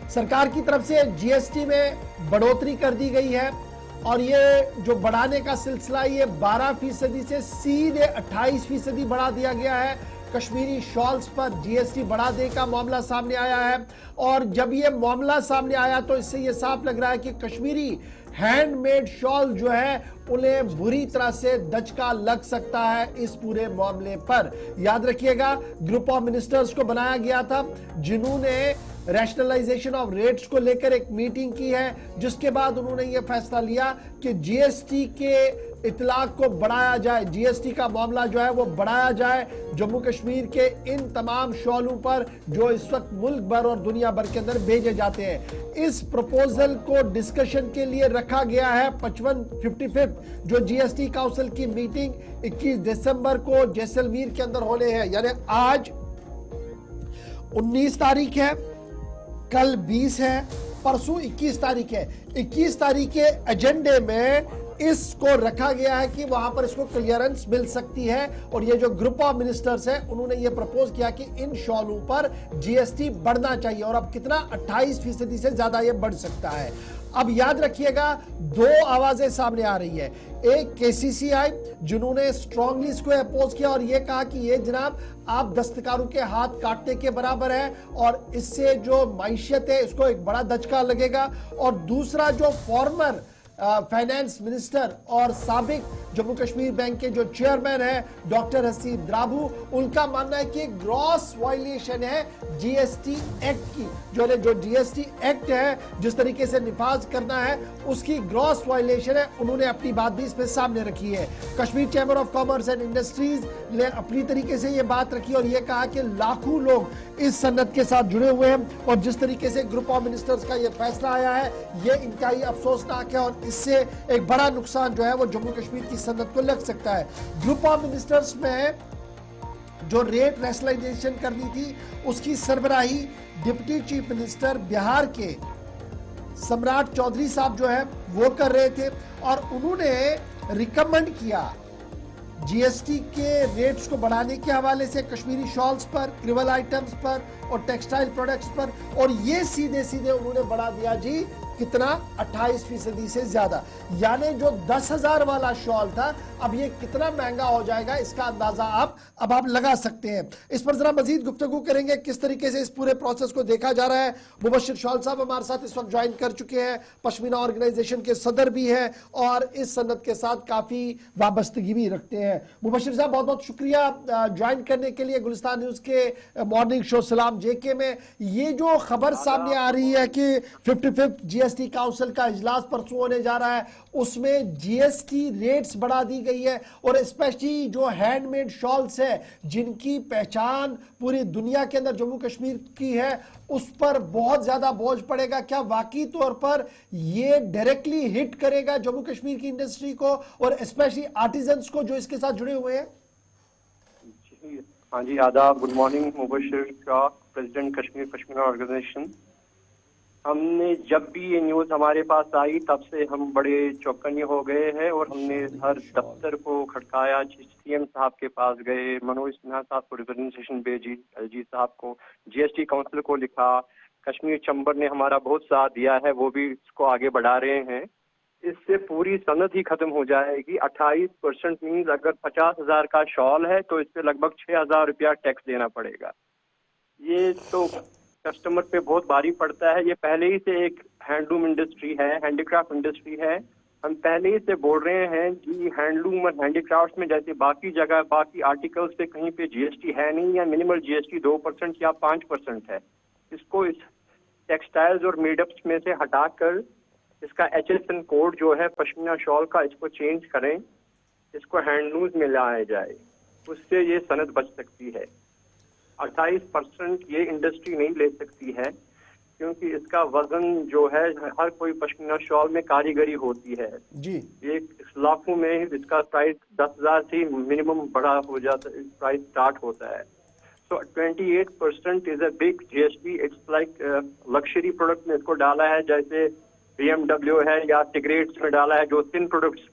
Speaker 1: सरकार की तरफ से जीएसटी में बढ़ोतरी कर दी गई है और ये जो बढ़ाने का सिलसिला ये 12% से सीधे 28% बढ़ा दिया गया है। कश्मीरी शॉल्स पर जीएसटी बढ़ा देने का मामला सामने आया है और जब ये मामला सामने आया तो इससे ये साफ लग रहा है कि कश्मीरी हैंडमेड शॉल जो है उन्हें बुरी तरह से दचका लग सकता है इस पूरे मामले पर। याद रखिएगा ग्रुप ऑफ मिनिस्टर्स को बनाया गया था जिन्होंने रैशनलाइजेशन ऑफ रेट्स को लेकर एक मीटिंग की है, जिसके बाद उन्होंने यह फैसला लिया कि जीएसटी के इतलाक को बढ़ाया जाए, जीएसटी का मामला जो है वो बढ़ाया जाए जम्मू कश्मीर के इन तमाम शॉलों पर जो इस वक्त मुल्क भर और दुनिया भर के अंदर भेजे जाते हैं। इस प्रपोजल को डिस्कशन के लिए रखा गया है 55 जो जीएसटी काउंसिल की मीटिंग 21 दिसंबर को जैसलमेर के अंदर होने हैं। यानी आज 19 तारीख है, कल 20 है, परसों 21 तारीख है। 21 तारीख के एजेंडे में इसको रखा गया है कि वहां पर इसको क्लियरेंस मिल सकती है। और ये जो ग्रुप ऑफ मिनिस्टर्स है उन्होंने ये प्रपोज किया कि इन शॉलों पर जीएसटी बढ़ना चाहिए। और अब कितना, 28% से ज्यादा ये बढ़ सकता है। अब याद रखिएगा, दो आवाजें सामने आ रही है। एक केसीसीआई जिन्होंने स्ट्रांगली इसको अपोज किया और ये कहा कि ये जनाब आप दस्तकारों के हाथ काटने के बराबर है और इससे जो मैशियत है इसको एक बड़ा धचका लगेगा। और दूसरा, जो फॉर्मर फाइनेंस मिनिस्टर और साबिक जम्मू कश्मीर बैंक के जो चेयरमैन है डॉक्टर हसीब द्राबू, उनका मानना है कि ग्रॉस वायलेशन है जीएसटी एक्ट की। जो जीएसटी एक्ट है जिस तरीके से निफाज करना है उसकी ग्रॉस वायलेशन है। उन्होंने अपनी बात भी इसमें सामने रखी है। Kashmir chamber of commerce and industries ने अपनी तरीके से ये बात रखी और ये कहा कि लाखों लोग इस सन्नत के साथ जुड़े हुए हैं और जिस तरीके से ग्रुप ऑफ मिनिस्टर्स का ये फैसला आया है ये इंतहाई अफसोसनाक है और इससे एक बड़ा नुकसान जो है वो जम्मू कश्मीर की सन्नत को लग सकता है। ग्रुप ऑफ मिनिस्टर्स में जो रेट रैशनलाइजेशन करनी थी उसकी सरबराही डिप्टी चीफ मिनिस्टर बिहार के सम्राट चौधरी साहब जो है वो कर रहे थे और उन्होंने रिकमेंड किया जीएसटी के रेट्स को बढ़ाने के हवाले से कश्मीरी शॉल्स पर, क्रिवल आइटम्स पर और टेक्सटाइल प्रोडक्ट्स पर। और ये सीधे सीधे उन्होंने बढ़ा दिया जी कितना, 28% से ज्यादा। यानी जो 10,000 वाला शॉल था अब ये कितना महंगा हो जाएगा इसका अंदाजा अब आप लगा सकते हैं। इस पर जरा मजीद गुफ्तगू करेंगे किस तरीके से इस पूरे प्रोसेस को देखा जा रहा है। मुबशिर शॉल साहब हमारे साथ इस वक्त ज्वाइन कर चुके हैं, पश्मीना ऑर्गेनाइजेशन के सदर भी हैं और इस सनत के साथ काफी वाबस्तगी भी रखते हैं। मुबशिर साहब बहुत बहुत शुक्रिया ज्वाइन करने के लिए गुलिस्तान न्यूज के मॉर्निंग शो सलाम जेके में। ये जो खबर सामने आ रही है कि 55th जीएसटी काउंसिल का इजलास परसों होने जा रहा है उसमें जीएसटी रेट्स बढ़ा दी गई है और स्पेशली जो हैंडमेड शॉल्स है जिनकी पहचान पूरी दुनिया के अंदर जम्मू कश्मीर की है उस पर बहुत ज्यादा बोझ पड़ेगा। क्या वाकई तौर पर ये डायरेक्टली हिट करेगा जम्मू कश्मीर की इंडस्ट्री को और स्पेशली आर्टिजन्स को जो इसके साथ जुड़े हुए हैं?
Speaker 4: हाँ जी, आदाब, good morning. Mubashir Shah, president Kashmir pashmina organisation. हमने जब भी ये न्यूज़ हमारे पास आई तब से हम बड़े चौकन्ने हो गए हैं और हमने हर दफ्तर को खड़काया, सीएम साहब के पास गए, मनोज सिन्हा साहब को रिप्रेजेंटेशन भेजी, एलजी साहब को, जीएसटी काउंसिल को लिखा, कश्मीर चैम्बर ने हमारा बहुत साथ दिया है, वो भी इसको आगे बढ़ा रहे हैं। इससे पूरी सनद ही खत्म हो जाएगी। 28% मीन्स अगर 50,000 का शॉल है तो इस पे लगभग 6,000 रुपया टैक्स देना पड़ेगा। ये तो कस्टमर पे बहुत भारी पड़ता है। ये पहले ही से एक हैंडलूम इंडस्ट्री है, हैंडीक्राफ्ट इंडस्ट्री है। हम पहले ही से बोल रहे हैं कि हैंडलूम और हैंडीक्राफ्ट में जैसे बाकी जगह बाकी आर्टिकल्स पे कहीं पे जीएसटी है नहीं या मिनिमल जीएसटी 2% या 5% है। इसको इस टेक्सटाइल्स और मेडअप्स में से हटाकर इसका HSN कोड जो है पश्मीना शॉल का, इसको चेंज करें, इसको हैंडलूम्स में लाया जाए, उससे ये सनद बच सकती है। 28% ये इंडस्ट्री नहीं ले सकती है क्योंकि इसका वजन जो है हर कोई पश्मीना शॉल में कारीगरी होती है जी। ये लाखों में इसका प्राइस 10,000 से मिनिमम बड़ा हो जाता है, प्राइस स्टार्ट होता है। So 28% is a big GST. It's like luxury product में इसको डाला है, जैसे BMW है या सिगरेट्स में डाला है जो थिन प्रोडक्ट्स।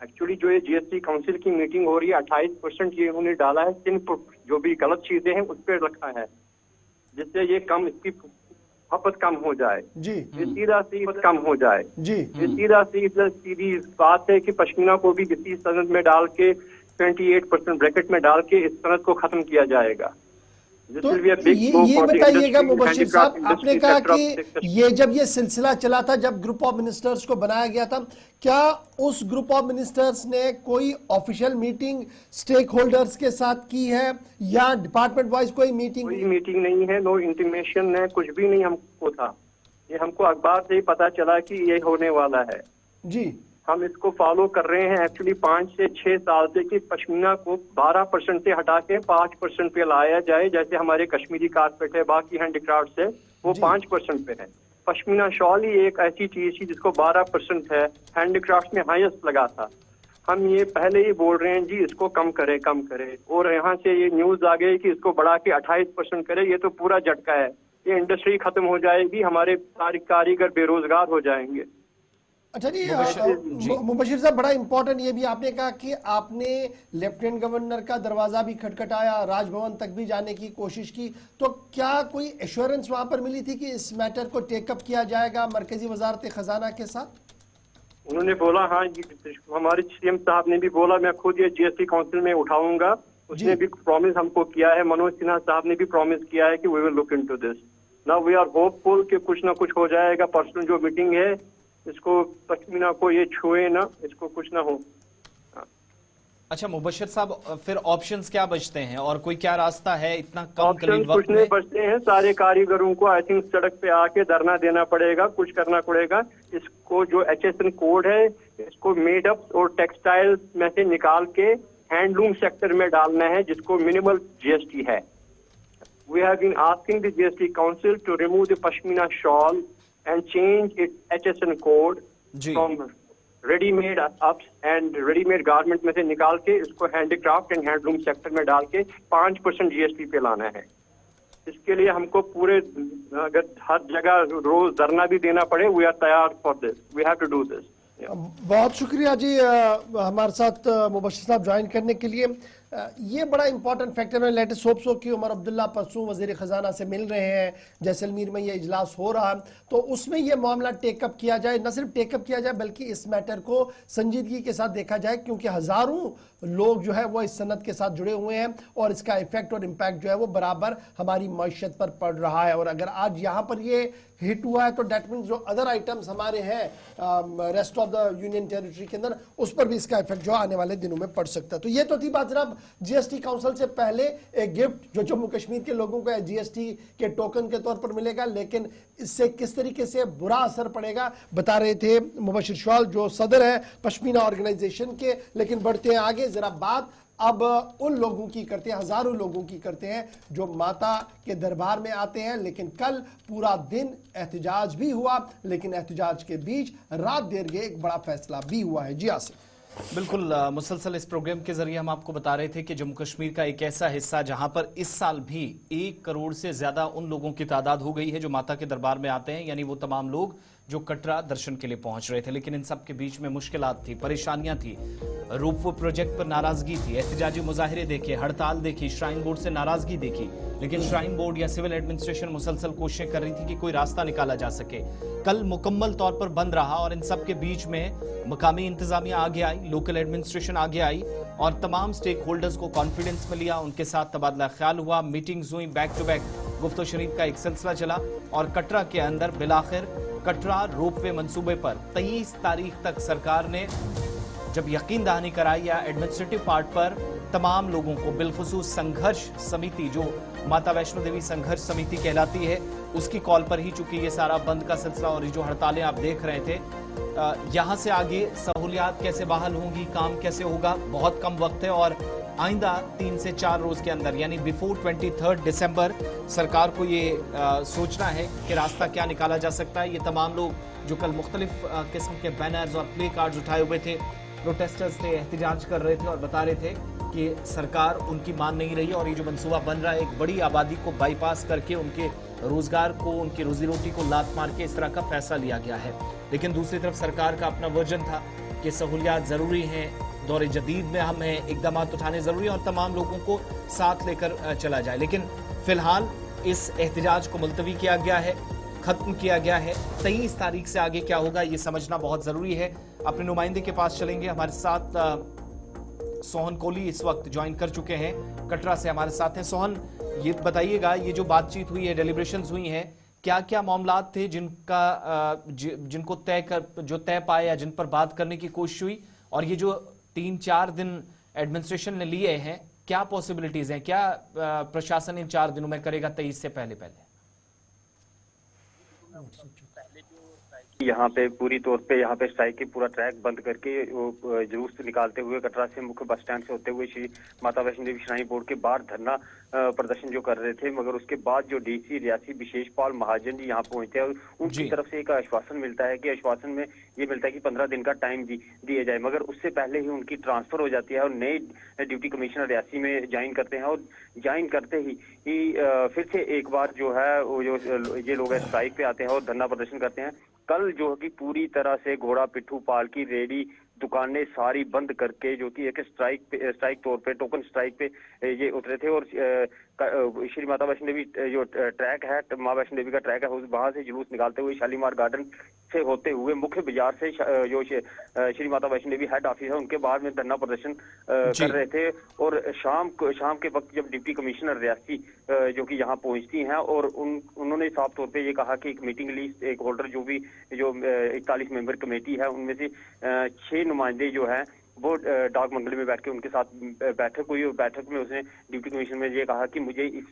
Speaker 4: एक्चुअली जो ये जीएसटी काउंसिल की मीटिंग हो रही है 28% ये उन्होंने डाला है थिन, जो भी गलत चीजें हैं उस पर रखा है जिससे ये कम, इसकी खपत कम हो जाए जी। ये सीधा सी कम हो जाए जी। ये सीधी बात है कि पश्मीना को भी इसी सनद में डाल के 28% ब्रैकेट में डाल के इस सनद को खत्म किया जाएगा।
Speaker 1: तो ये बताइएगा मुबशिर साहब, आपने कहा कि ये जब ये सिलसिला चला था, जब ग्रुप ऑफ मिनिस्टर्स को बनाया गया था, क्या उस ग्रुप ऑफ मिनिस्टर्स ने कोई ऑफिशियल मीटिंग स्टेक होल्डर्स के साथ की है या डिपार्टमेंट वाइज कोई मीटिंग?
Speaker 4: कोई मीटिंग नहीं है, नो इंटीमेशन है, कुछ भी नहीं हमको था। ये हमको अखबार से ही पता चला कि ये होने वाला है जी। हम इसको फॉलो कर रहे हैं एक्चुअली 5 से 6 साल से कि पश्मीना को 12% से हटा के 5% पे लाया जाए। जैसे हमारे कश्मीरी कारपेट है, बाकी हैंडीक्राफ्ट है, वो 5% पे है। पश्मीना शॉल ही एक ऐसी चीज थी जिसको 12% है, हैंडीक्राफ्ट में हाईएस्ट लगा था। हम ये पहले ही बोल रहे हैं जी इसको कम करे और यहाँ से ये न्यूज आ गई कि इसको बढ़ा के 28% करे। ये तो पूरा झटका है। ये इंडस्ट्री खत्म हो जाएगी, हमारे कारीगर बेरोजगार हो जाएंगे।
Speaker 1: अच्छा जी,
Speaker 2: जी।
Speaker 1: मुबशिर साहब, बड़ा इंपॉर्टेंट ये भी आपने कहा कि आपने लेफ्टिनेंट गवर्नर का दरवाजा भी खटखटाया, राजभवन तक भी जाने की कोशिश की, तो क्या कोई एश्योरेंस वहां पर मिली थी कि इस मैटर को टेकअप किया जाएगा मरकजी वजारत खजाना के साथ?
Speaker 4: उन्होंने बोला हाँ, हमारे सीएम साहब ने भी बोला मैं खुद ये जीएसटी काउंसिल में उठाऊंगा। उसने भी प्रॉमिस हमको किया है, मनोज सिन्हा साहब ने भी प्रॉमिस किया है कि we will look into this. Now we are hopeful कि कुछ ना कुछ हो जाएगा। परसों जो मीटिंग है, इसको पश्मीना को ये छुए ना, इसको कुछ ना हो।
Speaker 2: अच्छा मुबशिर साहब, फिर ऑप्शंस क्या बचते हैं और कोई क्या रास्ता है इतना कम
Speaker 4: ऑप्शन
Speaker 2: कलील
Speaker 4: कुछ
Speaker 2: वक्त
Speaker 4: नहीं
Speaker 2: में?
Speaker 4: बचते हैं। सारे कारीगरों को आई थिंक सड़क पे आके धरना देना पड़ेगा, कुछ करना पड़ेगा। इसको जो HSN कोड है, इसको मेड अप और टेक्सटाइल में से निकाल के हैंडलूम सेक्टर में डालना है, जिसको मिनिमल GST है। We have been asking the GST council to remove the pashmina shawl and change it HSN code from readymade अप्स एंड रेडीमेड गारमेंट में से निकाल के इसको हैंडीक्राफ्ट एंड हैंडलूम सेक्टर में डाल के 5% GST पे लाना है। इसके लिए हमको पूरे, अगर हर जगह रोज धरना भी देना पड़े, वी आर तैयार for this, we have to do this.
Speaker 1: बहुत शुक्रिया जी हमारे साथ मुबशिर साहब ज्वाइन करने के लिए। ये बड़ा इंपॉर्टेंट फैक्टर है। लेटेस्ट होप सो कि उमर अब्दुल्ला परसों वजीर खजाना से मिल रहे हैं, जैसलमेर में ये इजलास हो रहा है, तो उसमें ये मामला टेकअप किया जाए। न सिर्फ टेकअप किया जाए बल्कि इस मैटर को संजीदगी के साथ देखा जाए, क्योंकि हजारों लोग जो है वो इस सनत के साथ जुड़े हुए हैं और इसका इफेक्ट और इम्पैक्ट जो है वो बराबर हमारी मईशत पर पड़ रहा है। और अगर आज यहाँ पर ये हिट हुआ है तो डेट मीन्स जो अदर आइटम्स हमारे हैं rest of the union territory के अंदर, उस पर भी इसका इफेक्ट जो आने वाले दिनों में पड़ सकता है। तो ये तो थी बात जनाब GST काउंसिल से पहले एक गिफ्ट जो जम्मू कश्मीर के लोगों को GST के टोकन के तौर पर मिलेगा, लेकिन इससे किस तरीके से बुरा असर पड़ेगा बता रहे थे मुबशिर शॉल जो सदर है पश्मीना ऑर्गेनाइजेशन के। लेकिन बढ़ते हैं आगे, जरा बात अब उन लोगों की करते हैं, हजारों लोगों की करते हैं जो माता के दरबार में आते हैं। लेकिन कल पूरा दिन एहतजाज भी हुआ, लेकिन एहतजाज के बीच रात देर गए एक बड़ा फैसला भी हुआ है। जी आसिफ।
Speaker 2: बिल्कुल, मुसलसल इस प्रोग्राम के जरिए हम आपको बता रहे थे कि जम्मू कश्मीर का एक ऐसा हिस्सा जहां पर इस साल भी 1 करोड़ से ज्यादा उन लोगों की तादाद हो गई है जो माता के दरबार में आते हैं, यानी वो तमाम लोग जो कटरा दर्शन के लिए पहुंच रहे थे। लेकिन इन सब के बीच में मुश्किलात थी, परेशानियां थी, रोपवे प्रोजेक्ट पर नाराजगी थी, एहतजाजी मुजाहिरे देखे, हड़ताल देखी, श्राइन बोर्ड से नाराजगी देखी। लेकिन श्राइन बोर्ड या सिविल एडमिनिस्ट्रेशन मुसलसल कोशिशें कर रही थी कि कोई रास्ता निकाला जा सके। कल मुकम्मल तौर पर बंद रहा और इन सब के बीच में मकामी इंतजामिया आगे आई, लोकल एडमिनिस्ट्रेशन आगे आई और तमाम स्टेक होल्डर्स को कॉन्फिडेंस में लिया, उनके साथ तबादला ख्याल हुआ, मीटिंग्स हुई, बैक टू बैक गुफ्तो शरीफ का एक सिलसिला चला और कटरा के अंदर बिलाखिर कटरा रोपवे मंसूबे पर 23 तारीख तक सरकार ने जब यकीन दहानी कराई या एडमिनिस्ट्रेटिव पार्ट पर तमाम लोगों को, बिलखुसूस संघर्ष समिति जो माता वैष्णो देवी संघर्ष समिति कहलाती है उसकी कॉल पर ही, चूंकि ये सारा बंद का सिलसिला और ये जो हड़तालें आप देख रहे थे, यहां से आगे सहूलियात कैसे बहाल होंगी, काम कैसे होगा, बहुत कम वक्त है और आइंदा 3 से 4 रोज के अंदर यानी बिफोर 23 दिसंबर सरकार को ये सोचना है कि रास्ता क्या निकाला जा सकता है। ये तमाम लोग जो कल मुख्तलिफ किस्म के बैनर्स और प्ले कार्ड्स उठाए हुए थे, प्रोटेस्टर्स थे, एहतजाज कर रहे थे और बता रहे थे कि सरकार उनकी मान नहीं रही और ये जो मंसूबा बन रहा है एक बड़ी आबादी को बाईपास करके उनके रोजगार को, उनकी रोजी रोटी को लात मार के इस तरह का फैसला लिया गया है। लेकिन दूसरी तरफ सरकार का अपना वर्जन था कि सहूलियात जरूरी हैं, दौरे जदीद में हम हैं, इकदाम उठाने जरूरी हैं और तमाम लोगों को साथ लेकर चला जाए। लेकिन फिलहाल इस एहतजाज को मुलतवी किया गया है, खत्म किया गया है। 23 तारीख से आगे क्या होगा ये समझना बहुत जरूरी है। अपने नुमाइंदे के पास चलेंगे, हमारे साथ सोहन कोहली इस वक्त ज्वाइन कर चुके हैं, कटरा से हमारे साथ हैं। सोहन, ये बताइएगा, ये जो बातचीत हुई है, डेलिब्रेशंस हुई हैं, क्या क्या मामलात थे जिनको तय पाए या जिन पर बात करने की कोशिश हुई, और ये जो 3-4 दिन एडमिनिस्ट्रेशन ने लिए हैं, क्या पॉसिबिलिटीज हैं, क्या प्रशासन इन 4 दिनों में करेगा 23 से पहले?
Speaker 5: यहाँ पे पूरी तौर पे यहाँ पे स्ट्राइक की पूरा ट्रैक बंद करके जुलूस निकालते हुए कटरा से मुख्य बस स्टैंड से होते हुए श्री माता वैष्णो देवी श्राइन बोर्ड के बाहर धरना प्रदर्शन जो कर रहे थे, मगर उसके बाद जो डीसी रियासी विशेष पाल महाजन जी यहाँ पहुंचे और उनकी तरफ से एक आश्वासन मिलता है कि आश्वासन में ये मिलता है कि 15 दिन का टाइम दिया जाए, मगर उससे पहले ही उनकी ट्रांसफर हो जाती है और नए डिप्टी कमिश्नर रियासी में ज्वाइन करते हैं और ज्वाइन करते ही फिर से एक बार जो है वो जो ये लोग स्ट्राइक पे आते हैं और धरना प्रदर्शन करते हैं। कल जो है कि पूरी तरह से घोड़ा पिट्ठू पालकी रेडी दुकानें सारी बंद करके जो कि एक स्ट्राइक तौर पे टोकन स्ट्राइक पे ये उतरे थे। और श्री माता वैष्णो देवी जो ट्रैक है, माँ वैष्णो देवी का ट्रैक है, वहां से जुलूस निकालते हुए शालीमार गार्डन से होते हुए मुख्य बाजार से जो श्री माता वैष्णो देवी हेड ऑफिस है उनके बाहर में धरना प्रदर्शन कर रहे थे। और शाम के वक्त जब डिप्टी कमिश्नर रियासी जो कि यहाँ पहुंचती हैं और उन्होंने साफ तौर पे ये कहा कि एक मीटिंग लिस्ट एक होल्डर जो 41 मेंबर कमेटी है उनमें से 6 नुमाइंदे जो है वो डाक मंगल में बैठ के उनके साथ बैठक हुई। और बैठक में उसने डिप्टी कमिश्नर में ये कहा कि मुझे इस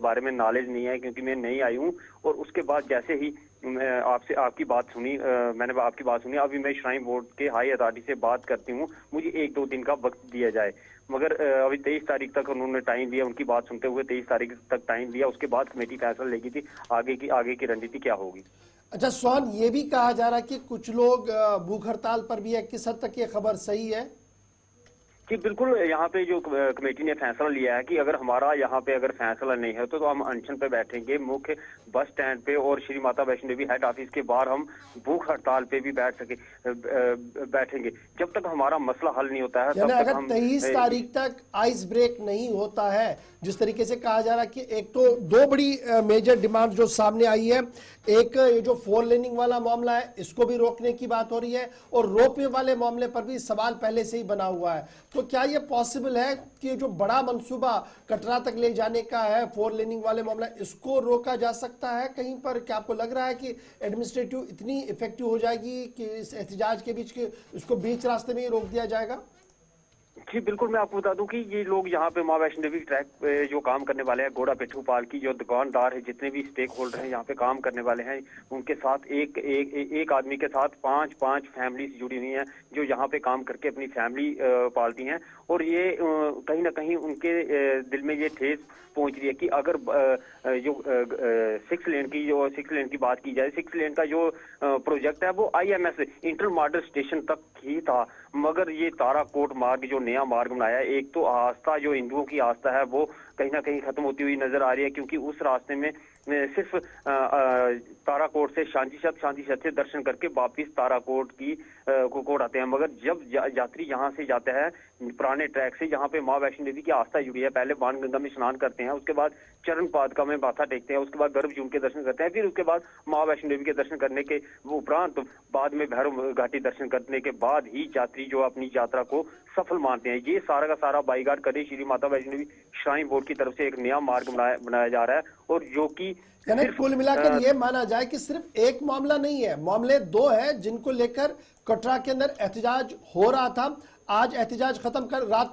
Speaker 5: बारे में नॉलेज नहीं है क्योंकि मैं नहीं आई हूँ। और उसके बाद जैसे ही आपकी बात सुनी, मैंने आपकी बात सुनी, अभी मैं श्राइन बोर्ड के हाई अथॉरिटी से बात करती हूँ, मुझे 1-2 दिन का वक्त दिया जाए। मगर अभी 23 तारीख तक उन्होंने टाइम दिया, उनकी बात सुनते हुए 23 तारीख तक टाइम दिया। उसके बाद कमेटी फैसला लेगी थी आगे की रणनीति क्या होगी।
Speaker 1: अच्छा सोहन, ये भी कहा जा रहा है कि कुछ लोग भूख हड़ताल पर भी है, किस हद तक ये खबर सही है?
Speaker 5: जी बिल्कुल, यहाँ पे जो कमेटी ने फैसला लिया है कि अगर हमारा यहाँ पे अगर फैसला नहीं है तो हम अनशन पे बैठेंगे मुख्य बस स्टैंड पे और श्री माता वैष्णो देवी हेड ऑफिस के बाहर हम भूख हड़ताल पे भी बैठेंगे जब तक हमारा मसला हल नहीं होता है। तब
Speaker 1: अगर
Speaker 5: तक हम
Speaker 1: 23 तारीख तक आइस ब्रेक नहीं होता है, जिस तरीके से कहा जा रहा है कि एक तो 2 बड़ी मेजर डिमांड जो सामने आई है, एक ये जो 4 लेनिंग वाला मामला है इसको भी रोकने की बात हो रही है और रोपवे वाले मामले पर भी सवाल पहले से ही बना हुआ है। तो क्या ये पॉसिबल है कि जो बड़ा मंसूबा कटरा तक ले जाने का है 4 लेनिंग वाले मामला, इसको रोका जा सकता है कहीं पर? क्या आपको लग रहा है कि एडमिनिस्ट्रेटिव इतनी इफेक्टिव हो जाएगी कि इस एहतजाज के बीच इसको बीच रास्ते में ही रोक दिया जाएगा?
Speaker 5: जी बिल्कुल, मैं आपको बता दूं कि ये लोग यहाँ पे माँ वैष्णो देवी ट्रैक पे जो काम करने वाले हैं, घोड़ा पिट्ठू पाल की जो दुकानदार है, जितने भी स्टेक होल्डर हैं यहाँ पे काम करने वाले हैं, उनके साथ एक आदमी के साथ 5 फैमिलीज जुड़ी हुई हैं जो यहाँ पे काम करके अपनी फैमिली पालती हैं। और ये कहीं ना कहीं उनके दिल में ये ठेस पहुंच रही है कि अगर जो 6 लेन की बात की जाए, 6 लेन का जो प्रोजेक्ट है वो IMS इंटर मॉडल स्टेशन तक ही था, मगर ये ताराकोट मार्ग जो नया मार्ग बनाया है, एक तो आस्था जो हिंदुओं की आस्था है वो कहीं ना कहीं खत्म होती हुई नजर आ रही है क्योंकि उस रास्ते में सिर्फ ताराकोट से शांति छत से दर्शन करके वापिस ताराकोट की कोट आते हैं। मगर जब यात्री यहाँ से जाते हैं पुराने ट्रैक से, जहाँ पे माँ वैष्णो देवी की आस्था जुड़ी है, पहले बाणगंगा में स्नान करते हैं, उसके बाद चरण पादुका में माथा टेकते हैं, उसके बाद गर्भजून के दर्शन करते हैं, फिर उसके बाद माँ वैष्णो देवी के दर्शन करने के उपरांत बाद में भैरव घाटी दर्शन करने के बाद ही यात्री जो अपनी यात्रा को सफल मानते हैं। ये सारा का सारा बाईगाट करे श्री माता वैष्णो देवी श्राइन बोर्ड की तरफ से एक नया मार्ग बनाया जा रहा है। और जो कि
Speaker 1: कुल मिलाकर ये माना जाए कि सिर्फ एक मामला नहीं है, मामले 2 हैं जिनको लेकर कटरा के अंदर एहतजाज हो रहा था। आज रात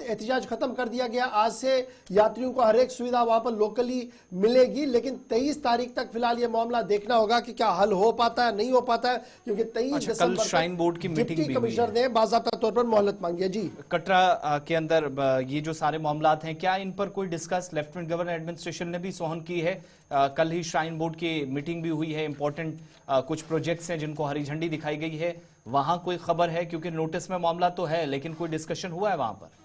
Speaker 1: एहतजाज खत्म कर दिया गया। आज से यात्रियों को हर एक सुविधा वहां पर लोकली मिलेगी, लेकिन 23 तारीख तक फिलहाल ये मामला देखना होगा कि क्या हल हो पाता है नहीं हो पाता है, क्योंकि 23 दिसंबर
Speaker 2: श्राइन बोर्ड की मीटिंग भी
Speaker 1: कमिश्नर ने बाज़ाब्ता तौर पर मोहलत मांगी है। जी
Speaker 2: कटरा के अंदर ये जो सारे मामलात हैं, क्या इन पर कोई डिस्कस लेफ्टिनेंट गवर्नर एडमिनिस्ट्रेशन ने भी सोहन की है? कल ही श्राइन बोर्ड की मीटिंग भी हुई है, इंपॉर्टेंट कुछ प्रोजेक्ट्स हैं जिनको हरी झंडी दिखाई गई है, वहां कोई खबर है? क्योंकि नोटिस में मामला तो है लेकिन कोई डिस्कशन हुआ है वहां पर?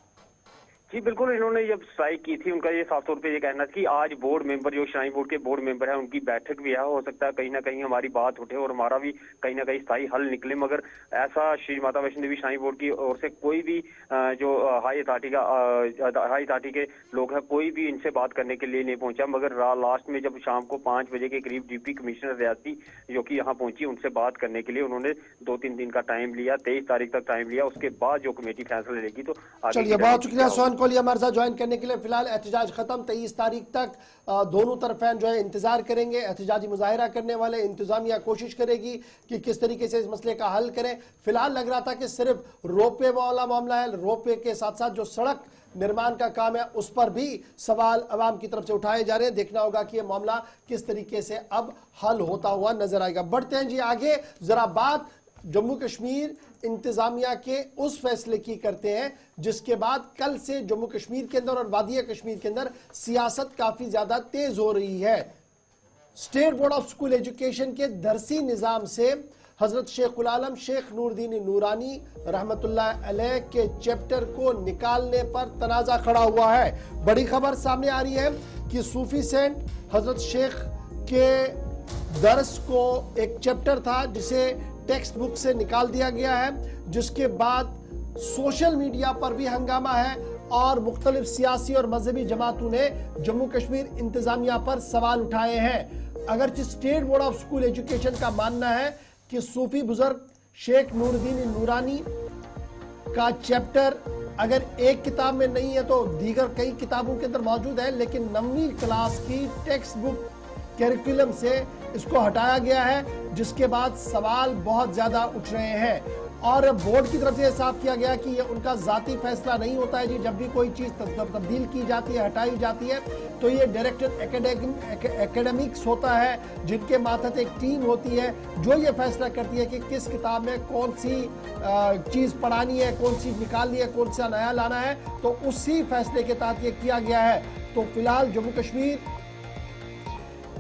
Speaker 5: जी बिल्कुल, इन्होंने जब स्ट्राइक की थी उनका ये साफ तौर पे ये कहना था कि आज बोर्ड मेंबर जो श्राइन बोर्ड के बोर्ड मेंबर है उनकी बैठक भी है, हो सकता है कहीं ना कहीं हमारी बात उठे और हमारा भी कहीं ना कहीं स्थायी हल निकले। मगर ऐसा श्री माता वैष्णो देवी श्राइन बोर्ड की ओर से कोई भी जो हाई अथॉरिटी के लोग हैं, कोई भी इनसे बात करने के लिए नहीं पहुंचा। मगर लास्ट में जब शाम को 5 बजे के करीब डिप्टी कमिश्नर रियासी जो कि यहाँ पहुंची, उनसे बात करने के लिए उन्होंने 2-3 दिन का टाइम लिया, 23 तारीख तक टाइम लिया। उसके बाद जो कमेटी फैसला लेगी तो
Speaker 1: चलिए, बहुत शुक्रिया सोहन कोहली हमारे साथ ज्वाइन करने के लिए। फिलहाल एहतजाज खत्म, 23 तारीख तक दोनों तरफ जो है इंतजार करेंगे। एहतजाजी मुजाहिरा करने वाले इंतजामिया कोशिश करेगी कि किस तरीके से इस मसले का हल करें। फिलहाल लग रहा था कि सिर्फ रोपवे वाला मामला है, रोपवे के साथ साथ जो सड़क निर्माण का काम है उस पर भी सवाल अवाम की तरफ से उठाए जा रहे हैं। देखना होगा कि यह मामला किस तरीके से अब हल होता हुआ नजर आएगा। बढ़ते हैं जी आगे, जरा बात जम्मू कश्मीर इंतजामिया के उस फैसले की करते हैं जिसके बाद कल से जम्मू कश्मीर के अंदर और वादिया कश्मीर के अंदर सियासत काफी ज्यादा तेज हो रही है। State board of school education के दरसी निजाम से हजरत शेख उल आलम शेख नूरदीन नूरानी रहमतुल्लाह अलैह के चैप्टर को निकालने पर तनाजा खड़ा हुआ है। बड़ी खबर सामने आ रही है कि सूफी सेंट हजरत शेख के दर्स को एक चैप्टर था जिसे टेक्स्ट बुक से निकाल दिया गया है, जिसके बाद सोशल मीडिया पर भी हंगामा है और मुख्तलिफ सियासी और मजहबी जमातों ने जम्मू कश्मीर इंतजामिया पर सवाल उठाए हैं। अगरचे state board of school education का मानना है कि सूफी बुजुर्ग शेख नूरुद्दीन नूरानी का चैप्टर अगर एक किताब में नहीं है तो दीगर कई किताबों के अंदर मौजूद है, लेकिन 9वीं क्लास की टेक्स्ट बुक कैरिकुलम से इसको हटाया गया है, जिसके बाद सवाल बहुत ज्यादा उठ रहे हैं और बोर्ड की तरफ से साफ किया गया कि ये उनका जाती फैसला नहीं होता है जी। जब भी कोई चीज तब्दील की जाती है, हटाई जाती है, तो ये डायरेक्टर एकेडमिक्स होता है, जिनके मातहत एक टीम होती है जो ये फैसला करती है कि किस किताब में कौन सी चीज पढ़ानी है, कौन सी निकालनी है, कौन सा नया लाना है। तो उसी फैसले के तहत ये किया गया है। तो फिलहाल जम्मू कश्मीर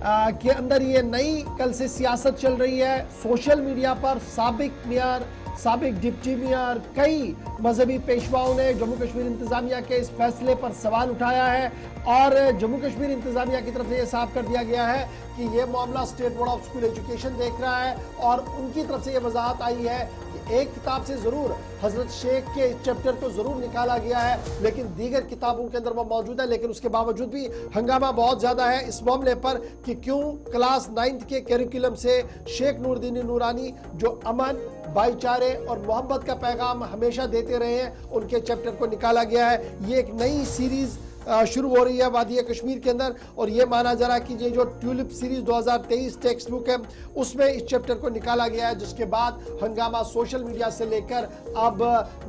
Speaker 1: के अंदर ये नई कल से सियासत चल रही है। सोशल मीडिया पर साबिक मेयर, साबिक डिप्टी मेयर, कई मजहबी पेशवाओं ने जम्मू कश्मीर इंतजामिया के इस फैसले पर सवाल उठाया है और जम्मू कश्मीर इंतजामिया की तरफ से यह साफ कर दिया गया है कि यह मामला state board of school education देख रहा है और उनकी तरफ से यह वजाहत आई है कि एक किताब से जरूर हजरत शेख के चैप्टर को जरूर निकाला गया है, लेकिन दीगर किताबों के अंदर वो मौजूद है। लेकिन उसके बावजूद भी हंगामा बहुत ज्यादा है इस मामले पर कि क्यों क्लास 9th के कैरिकुलम से शेख नूरुद्दीन नूरानी जो अमन, भाईचारे और मोहब्बत का पैगाम हमेशा देते रहे हैं, उनके चैप्टर को निकाला गया है। ये एक नई सीरीज शुरू हो रही है वादी कश्मीर के अंदर और ये माना जा रहा है कि ये जो ट्यूलिप सीरीज 2023 टेक्स्ट बुक है उसमें इस चैप्टर को निकाला गया है, जिसके बाद हंगामा सोशल मीडिया से लेकर अब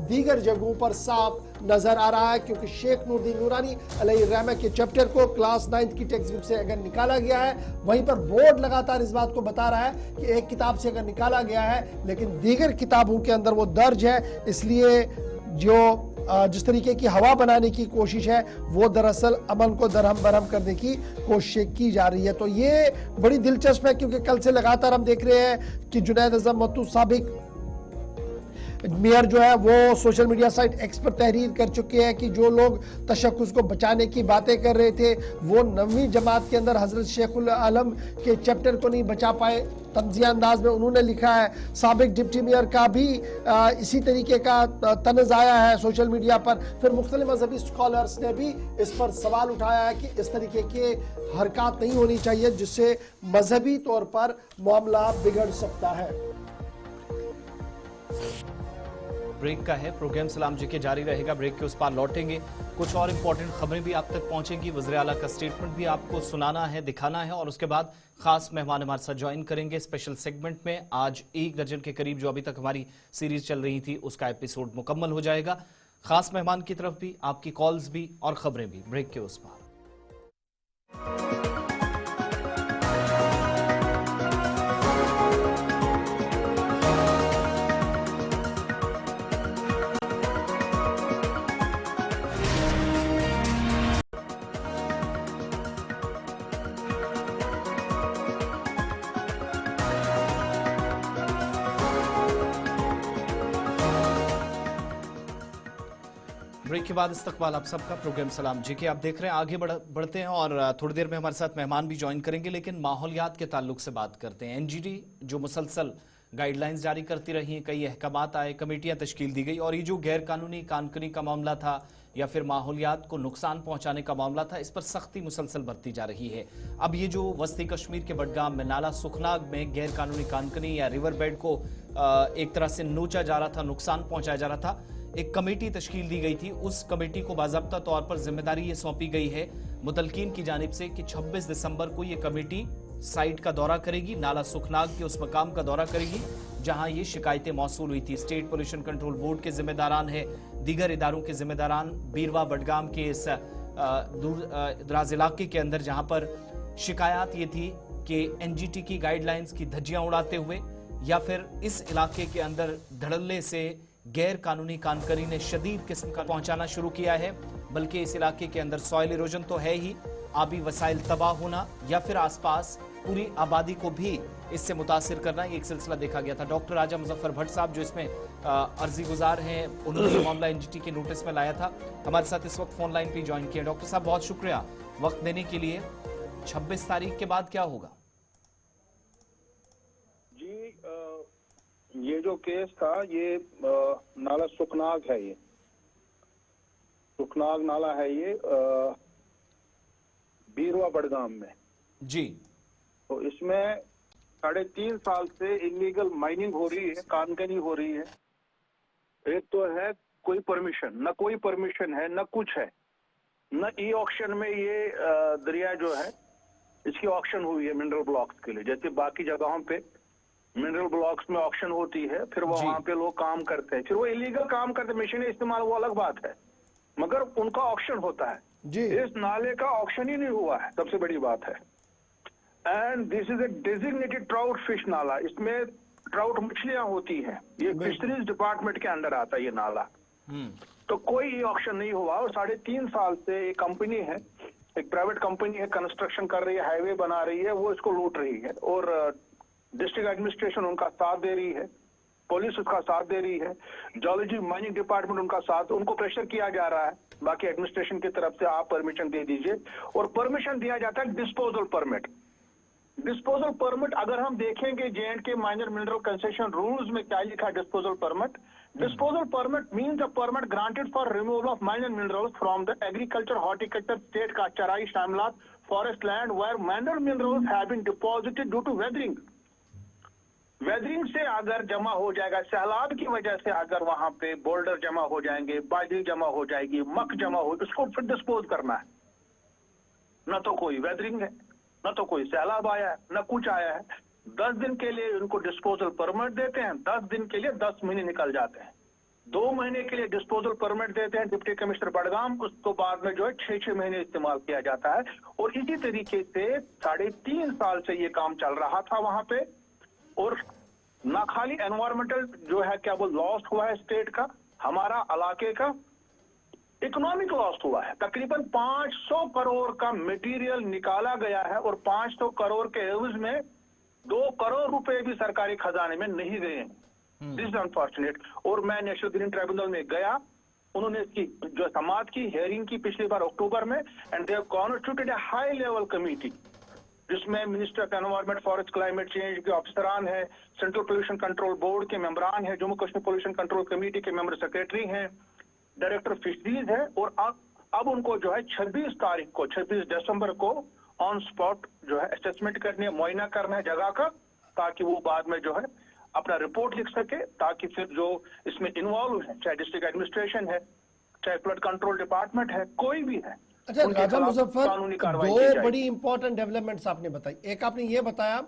Speaker 1: दीगर जगहों पर साफ नजर आ रहा है, क्योंकि शेख नूरुद्दीन नूरानी अलैहिर्रहमा के चैप्टर को क्लास 9th की टेक्स्ट बुक से अगर निकाला गया है, वहीं पर बोर्ड लगातार इस बात को बता रहा है कि एक किताब से अगर निकाला गया है लेकिन दीगर किताबों के अंदर वो दर्ज है, इसलिए जो जिस तरीके की हवा बनाने की कोशिश है वो दरअसल अमन को दरहम बरहम करने की कोशिश की जा रही है। तो ये बड़ी दिलचस्प है, क्योंकि कल से लगातार हम देख रहे हैं कि जुनैद अज़म मत्तू साबिक मेयर जो है वो सोशल मीडिया साइट एक्स पर तहरीर कर चुके हैं कि जो लोग तशक्कुस को बचाने की बातें कर रहे थे वो 9वीं जमात के अंदर हजरत शेखुल आलम के चैप्टर को नहीं बचा पाए। तंजिया अंदाज में उन्होंने लिखा है। साबिक डिप्टी मेयर का भी इसी तरीके का तनज़ आया है सोशल मीडिया पर। फिर मुख्तलिफ मजहबी स्कॉलर्स ने भी इस पर सवाल उठाया है कि इस तरीके के हरकत नहीं होनी चाहिए जिससे मजहबी तौर पर मामला बिगड़ सकता है।
Speaker 2: ब्रेक का है प्रोग्राम सलाम जी के जारी रहेगा। ब्रेक के उस पार लौटेंगे, कुछ और इंपॉर्टेंट खबरें भी आप तक पहुंचेंगी, वज़ीर आला का स्टेटमेंट भी आपको सुनाना है, दिखाना है और उसके बाद खास मेहमान हमारे साथ ज्वाइन करेंगे स्पेशल सेगमेंट में। आज 1 दर्जन के करीब जो अभी तक हमारी सीरीज चल रही थी उसका एपिसोड मुकम्मल हो जाएगा। खास मेहमान की तरफ भी, आपकी कॉल्स भी और खबरें भी। ब्रेक के उस पार। ब्रेक के बाद इस्तकबाल आप सबका प्रोग्राम सलाम जी के आप देख रहे हैं। आगे बढ़ते हैं और थोड़ी देर में हमारे साथ मेहमान भी ज्वाइन करेंगे, लेकिन माहौलियात के ताल्लुक से बात करते हैं। एनजीटी जो मुसलसल गाइडलाइंस जारी करती रही, कई अहकामात आए, कमेटियां तश्कील दी गई और ये जो गैर कानूनी कानकनी का मामला था या फिर माहौलियात को नुकसान पहुंचाने का मामला था, इस पर सख्ती मुसलसल बरती जा रही है। अब ये जो वस्ती कश्मीर के बडगाम में नाला सुखनाग में गैर कानूनी कानकनी या रिवर बेड को एक तरह से नोचा जा रहा था, नुकसान पहुंचाया जा रहा था, एक कमेटी तश्कील दी गई थी। उस कमेटी को बाज़ाब्ता तौर पर जिम्मेदारी ये सौंपी गई है मुतलकीन की जानिब से कि 26 दिसंबर को ये कमेटी साइट का दौरा करेगी, नाला सुखनाग के उस मकाम का दौरा करेगी जहां ये शिकायतें मौसूल हुई थी। स्टेट पोल्यूशन कंट्रोल बोर्ड के जिम्मेदारान है, दीगर इदारों के जिम्मेदारान बीरवा बडगाम के इस दूर दराज इलाके के अंदर जहां पर शिकायत ये थी कि एनजीटी की गाइडलाइंस की धज्जियां उड़ाते हुए या फिर इस इलाके के अंदर धड़ल्ले से गैर कानूनी कानकनी ने शदीद किस्म का पहुंचाना शुरू किया है। बल्कि इस इलाके के अंदर सॉइल इरोजन तो है ही, आबी वसाइल तबाह होना या फिर आसपास पूरी आबादी को भी इससे मुतासिर करना, ये एक सिलसिला देखा गया था। डॉक्टर राजा मुजफ्फर भट्ट साहब जो इसमें अर्जी गुजार हैं, उन्होंने मामला एनजीटी के नोटिस में लाया था, हमारे साथ इस वक्त फोन लाइन पे ज्वाइन किया। डॉक्टर साहब बहुत शुक्रिया वक्त देने के लिए। 26 तारीख के बाद क्या होगा?
Speaker 6: ये जो केस था ये नाला सुखनाग है, ये सुखनाग नाला है, ये बीरवा बड़गाम में
Speaker 2: जी।
Speaker 6: तो इसमें 3.5 साल से इलीगल माइनिंग हो रही है, कानगनी हो रही है। एक तो है कोई परमिशन, न कोई परमिशन है, न कुछ है, न ई ऑक्शन में ये दरिया जो है इसकी ऑक्शन हुई है मिनरल ब्लॉक्स के लिए। जैसे बाकी जगहों पे मिनरल ब्लॉक्स में ऑक्शन होती है, फिर वो वहां पे लोग काम करते हैं, फिर वो इलीगल काम करते हैं, मशीनें इस्तेमाल, वो अलग बात है, मगर उनका ऑक्शन होता है
Speaker 1: जी।
Speaker 6: इस नाले का ऑक्शन ही नहीं हुआ है, सबसे बड़ी बात है। And this is a designated trout fish नाला, इसमें ट्राउट मछलियां होती हैं, ये फिशरीज डिपार्टमेंट के अंदर आता है ये नाला। तो कोई ऑक्शन नहीं हुआ और 3.5 साल से एक कंपनी है, एक प्राइवेट कंपनी है, कंस्ट्रक्शन कर रही है, हाईवे बना रही है, वो इसको लूट रही है और डिस्ट्रिक्ट एडमिनिस्ट्रेशन उनका साथ दे रही है, पुलिस उसका साथ दे रही है, जियोलॉजी माइनिंग डिपार्टमेंट उनका साथ, उनको प्रेशर किया जा रहा है बाकी एडमिनिस्ट्रेशन की तरफ से, आप परमिशन दे दीजिए। और परमिशन दिया जाता है डिस्पोजल परमिट। डिस्पोजल परमिट अगर हम देखेंगे J&K minor mineral concession rules में क्या लिखा है disposal permit, disposal permit means a permit granted for removal of minor minerals from the agriculture horticulture state का चराई शामिलात forest land where minor minerals have been deposited due to weathering। Weathering से अगर जमा हो जाएगा, सैलाब की वजह से अगर वहां पे बोल्डर जमा हो जाएंगे, बाजरी जमा हो जाएगी, मक जमा हो, उसको फिर डिस्पोज करना है। न तो कोई वेदरिंग है, न तो कोई सैलाब आया है, न कुछ आया है। 10 दिन के लिए उनको डिस्पोजल परमिट देते हैं, 10 दिन के लिए 10 महीने निकल जाते हैं, 2 महीने के लिए डिस्पोजल परमिट देते हैं डिप्टी कमिश्नर बड़गाम, उसको बाद में जो है 6-6 महीने इस्तेमाल किया जाता है। और इसी तरीके से 3.5 साल से ये काम चल रहा था वहां पे। और ना खाली एनवायरमेंटल जो है क्या वो लॉस हुआ है स्टेट का, हमारा इलाके का इकोनॉमिक लॉस हुआ है। तकरीबन 500 करोड़ का मटेरियल निकाला गया है और 500 करोड़ के एवज में 2 करोड़ रुपए भी सरकारी खजाने में नहीं गए हैं। This is unfortunate. और मैं नेशनल ग्रीन ट्राइब्यूनल में गया, उन्होंने इसकी जो समाअत की हेयरिंग की पिछली बार अक्टूबर में, and they have constituted a high level committee जिसमें minister of environment forest climate change के ऑफिसरान है, सेंट्रल पोल्यूशन कंट्रोल बोर्ड के मेंबरान है, Jammu Kashmir pollution control committee के मेंबर सेक्रेटरी हैं, डायरेक्टर फिशरीज है। और अब उनको जो है 26 दिसंबर को ऑन स्पॉट जो है असेसमेंट करनी है, मुआयना करना है जगह का, ताकि वो बाद में जो है अपना रिपोर्ट लिख सके, ताकि फिर जो इसमें इन्वॉल्व है, चाहे डिस्ट्रिक्ट एडमिनिस्ट्रेशन है, चाहे फ्लड कंट्रोल डिपार्टमेंट है, कोई भी है,
Speaker 1: अच्छा राजा मुजफ्फर,
Speaker 6: कानूनी कार्रवाई की
Speaker 1: दो
Speaker 6: जाएगी।
Speaker 1: बड़ी इंपॉर्टेंट डेवलपमेंट्स आपने बताई। एक आपने ये बताया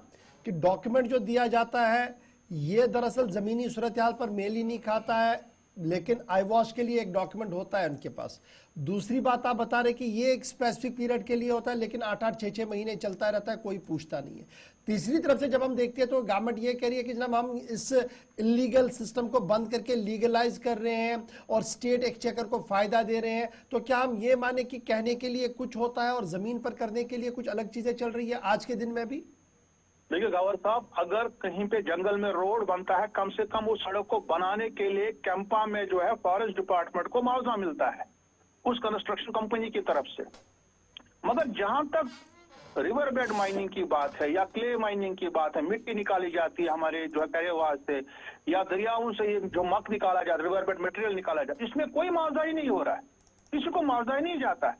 Speaker 1: कि डॉक्यूमेंट जो दिया जाता है ये दरअसल जमीनी सूरत हाल पर मेल ही नहीं खाता है, लेकिन आई वॉश के लिए एक डॉक्यूमेंट होता है उनके पास। दूसरी बात आप बता रहे कि ये एक स्पेसिफिक पीरियड के लिए होता है, लेकिन 8-8, 6-6 महीने चलता रहता है, कोई पूछता नहीं है। तीसरी तरफ से जब हम देखते हैं तो गवर्नमेंट ये कह रही है कि जनाब हम इस इलीगल सिस्टम को बंद करके लीगलाइज कर रहे हैं और स्टेट एक्सचेकर को फायदा दे रहे हैं। तो क्या हम ये माने कि कहने के लिए कुछ होता है और जमीन पर करने के लिए कुछ अलग चीजें चल रही है आज के दिन में भी?
Speaker 6: देखिए गवर्नर साहब, अगर कहीं पे जंगल में रोड बनता है, कम से कम उस सड़क को बनाने के लिए कैंपा में जो है फॉरेस्ट डिपार्टमेंट को मुआवजा मिलता है उस कंस्ट्रक्शन कंपनी की तरफ से। मगर जहां तक रिवर बेड माइनिंग की बात है या क्ले माइनिंग की बात है, मिट्टी निकाली जाती है हमारे जो है करेवाज से या दरियाओं से जो मक निकाला जाता है, रिवर बेड मटेरियल निकाला जाता है, इसमें कोई मुआवजा ही नहीं हो रहा है, किसी को मुआवजा ही नहीं जाता है।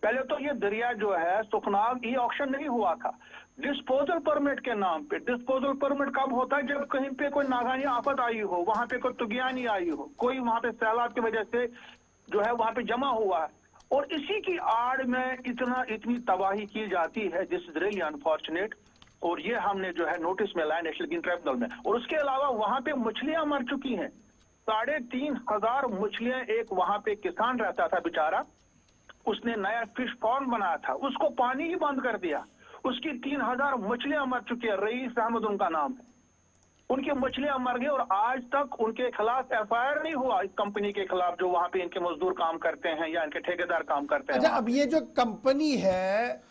Speaker 6: पहले तो ये दरिया जो है सुखनाग, ये ऑक्शन नहीं हुआ था डिस्पोजल परमिट के नाम पे। डिस्पोजल परमिट कब होता है? जब कहीं पे कोई नागानी आफत आई हो, वहां पे कोई तुगियानी आई हो, कोई वहां पे सैलाब की वजह से जो है वहां पे जमा हुआ है, और इसी की आड़ में इतनी तबाही की जाती है। This is really unfortunate. और ये हमने जो है नोटिस में लाया नेशनल ग्रीन ट्राइब्यूनल में। और उसके अलावा वहां पे मछलियां मर चुकी हैं, 3,500 मछलियां। एक वहां पे किसान रहता था बेचारा, उसने नया फिश पॉन्ड बनाया था, उसको पानी ही बंद कर दिया, उसकी 3,000 मछलियां मर चुकी है। रईस अहमद उनका नाम है, उनकी मछलियां मर गई और आज तक उनके खिलाफ FIR नहीं हुआ इस कंपनी के खिलाफ जो वहां पे इनके मजदूर काम करते हैं या इनके ठेकेदार काम करते हैं।
Speaker 1: अच्छा, अब ये जो कंपनी है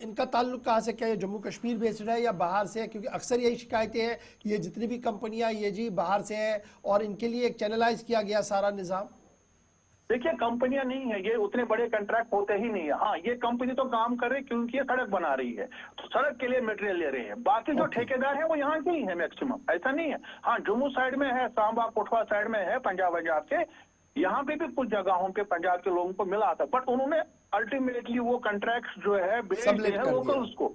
Speaker 1: इनका ताल्लुक कहाँ से, क्या ये जम्मू कश्मीर बेस्ड है या बाहर से है? क्योंकि अक्सर यही शिकायतें हैं, ये जितनी भी कंपनियां ये जी बाहर से है और इनके लिए एक चैनलाइज किया गया सारा निज़ाम।
Speaker 6: देखिए कंपनियां नहीं है, ये उतने बड़े कंट्रैक्ट होते ही नहीं है। हाँ, ये कंपनी तो काम कर रही है क्योंकि ये सड़क बना रही है, तो सड़क के लिए मटेरियल ले रहे हैं। बाकी जो ठेकेदार है वो यहाँ के ही है मैक्सिमम, ऐसा नहीं है। हाँ, जम्मू साइड में है, सांबा कोटवा साइड में है, पंजाब के यहाँ पे भी कुछ जगहों पे पंजाब के लोगों को मिला था, बट उन्होंने अल्टीमेटली वो कंट्रैक्ट जो है बेच दिए हैं लोकल्स को।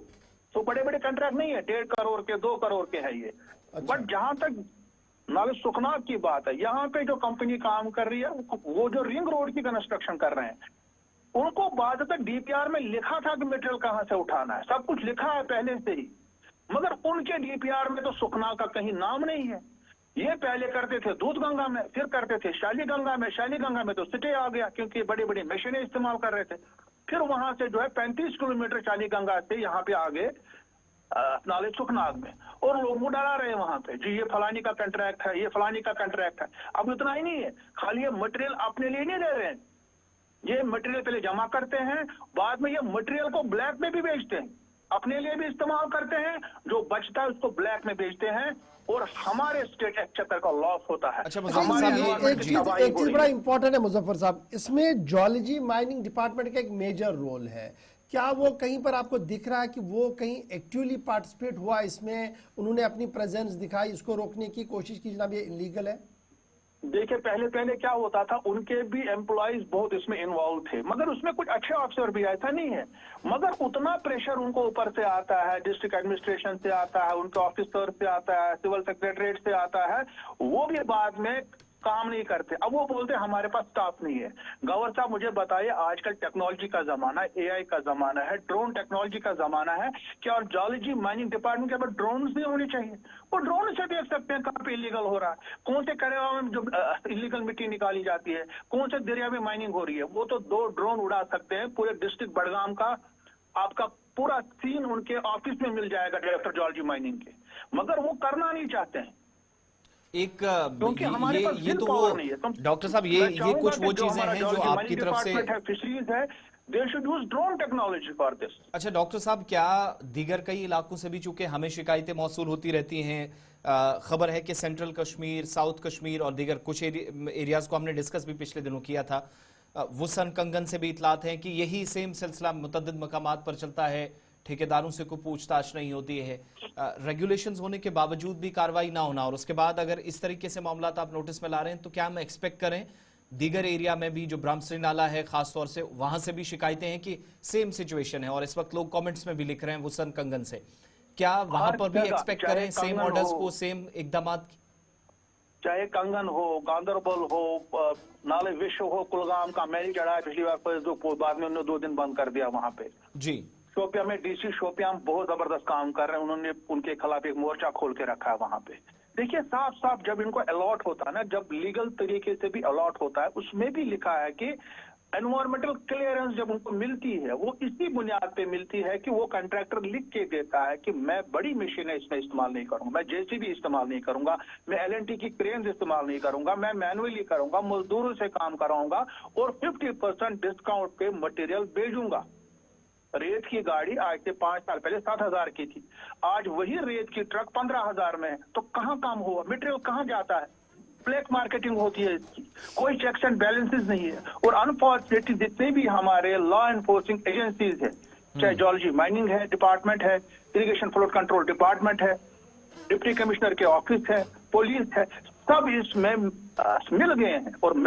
Speaker 6: तो बड़े बड़े कंट्रैक्ट नहीं है, 1.5 करोड़ के 2 करोड़ के है ये। बट जहां तक नाले सुखनाथ की बात है, यहाँ पे जो कंपनी काम कर रही है, वो जो रिंग रोड की कंस्ट्रक्शन कर रहे हैं, उनको बाद तक डीपीआर में लिखा था कि मटेरियल कहां से उठाना है, सब कुछ लिखा है पहले से ही, मगर उनके डीपीआर में तो सुखना का कहीं नाम नहीं है। ये पहले करते थे दूध गंगा में, फिर करते थे शाली गंगा में, शाली गंगा में तो सिटे आ गया क्योंकि बड़ी बड़ी मशीनें इस्तेमाल कर रहे थे। फिर वहां से जो है 35 किलोमीटर शाली गंगा से यहाँ पे आगे नाले सुखनाग में, और लोग मुंह डरा रहे हैं वहां पे, जी ये फलानी का कंट्रैक्ट है, ये फलानी का कंट्रैक्ट है। अब इतना ही नहीं है, खाली ये मटेरियल अपने लिए नहीं ले रहे हैं, ये मटेरियल पहले जमा करते हैं, बाद में ये मटेरियल को ब्लैक में भी बेचते हैं, अपने लिए भी इस्तेमाल करते हैं, जो बचता है उसको ब्लैक में बेचते हैं, और हमारे स्टेट एक्सचेकर का लॉस होता है।
Speaker 2: अच्छा,
Speaker 1: एक चीज बड़ा इंपॉर्टेंट है मुजफ्फर साहब, इसमें जियोलॉजी माइनिंग डिपार्टमेंट का एक मेजर रोल है। क्या वो कहीं पर आपको दिख रहा है कि वो कहीं एक्टिवली पार्टिसिपेट हुआ इसमें, उन्होंने अपनी प्रेजेंस दिखाई, इसको रोकने की कोशिश की जनाब ये इलीगल है?
Speaker 6: देखिए पहले क्या होता था, उनके भी एम्प्लॉइज बहुत इसमें इन्वॉल्व थे, मगर उसमें कुछ अच्छे ऑफिसर भी, ऐसा नहीं है, मगर उतना प्रेशर उनको ऊपर से आता है, डिस्ट्रिक्ट एडमिनिस्ट्रेशन से आता है, उनके ऑफिसर से आता है, सिविल सेक्रेटरीट से आता है, वो भी बाद में काम नहीं करते। अब वो बोलते हैं हमारे पास स्टाफ नहीं है। गवर्नर साहब मुझे बताइए, आजकल टेक्नोलॉजी का जमाना है, एआई का जमाना है, ड्रोन टेक्नोलॉजी का जमाना है, क्या और जियोलॉजी माइनिंग डिपार्टमेंट के पास ड्रोन भी होनी चाहिए? वो ड्रोन से देख सकते हैं कहाँ पे इलीगल हो रहा है, कौन से करेवा में जो इलीगल मिट्टी निकाली जाती है, कौन से दरिया में माइनिंग हो रही है। वो तो 2 ड्रोन उड़ा सकते हैं, पूरे डिस्ट्रिक्ट बड़गाम का आपका पूरा सीन उनके ऑफिस में मिल जाएगा, डायरेक्टर जियोलॉजी माइनिंग के, मगर वो करना नहीं चाहते हैं।
Speaker 2: एक ये तो वो डॉक्टर साहब ये कुछ वो चीजें हैं जो आपकी तरफ से
Speaker 6: फिशरीज है, they should use drone technology for this.
Speaker 2: अच्छा डॉक्टर साहब, क्या दीगर कई इलाकों से भी, चूंकि हमें शिकायतें मौसूल होती रहती हैं, खबर है कि सेंट्रल कश्मीर, साउथ कश्मीर और दीगर कुछ एरियाज को हमने डिस्कस भी पिछले दिनों किया था, वुसन कंगन से भी इतलात हैं कि यही सेम सिलसिला मुतअद्दिद मकामात पर चलता है, ठेकेदारों से कोई पूछताछ नहीं होती है, रेगुलेशंस होने के बावजूद भी कार्रवाई ना होना, और उसके बाद अगर इस तरीके से मामला आप नोटिस में ला रहे हैं, तो क्या हम एक्सपेक्ट करें दीगर एरिया में भी, जो ब्रह्मश्री नाला है खासतौर से, वहां से भी शिकायतें हैं कि सेम सिचुएशन है, और इस वक्त लोग कमेंट्स में भी लिख रहे हैं वुसन कंगन से, क्या वहां पर भी एक्सपेक्ट करें सेम ऑर्डर्स को, सेम इकदामात?
Speaker 6: चाहे कंगन हो, गांदरबल हो, नाले विश्व हो, कुलगाम का मैरी चढ़ा है पिछली बार, तो बाद में उन्होंने 2 दिन बंद कर दिया वहां पे।
Speaker 2: जी,
Speaker 6: शोपियां में डीसी शोपियां बहुत जबरदस्त काम कर रहे हैं, उन्होंने उनके खिलाफ एक मोर्चा खोल के रखा है वहां पे। देखिए साफ साफ जब इनको अलॉट होता है ना, जब लीगल तरीके से भी अलॉट होता है, उसमें भी लिखा है कि एनवायरमेंटल क्लियरेंस जब उनको मिलती है, वो इसी बुनियाद पे मिलती है कि वो कंट्रैक्टर लिख के देता है कि मैं बड़ी मशीनें इसमें इस्तेमाल नहीं करूंगा, मैं जेसीबी इस्तेमाल नहीं करूंगा, मैं एलएनटी की क्रेन्स इस्तेमाल नहीं करूंगा, मैं मैनुअली करूंगा, मजदूरों से काम कराऊंगा, और 50% डिस्काउंट पे मटेरियल भेजूंगा। रेत की गाड़ी आज से 5 साल पहले 7,000 की थी, आज वही रेत की ट्रक 15,000 में है, तो कहां काम हुआ? मटेरियल कहां जाता है? ब्लैक मार्केटिंग होती है इसकी, कोई चेक्स एंड बैलेंसेस नहीं है। और अनफॉर्चुनेटली जितने भी हमारे लॉ एनफोर्सिंग एजेंसीज है, चाहे जियोलॉजी माइनिंग है डिपार्टमेंट है, इरिगेशन फ्लोट कंट्रोल डिपार्टमेंट है, डिप्टी कमिश्नर के ऑफिस है, पुलिस है, सब इसमें मिल गए हैं, और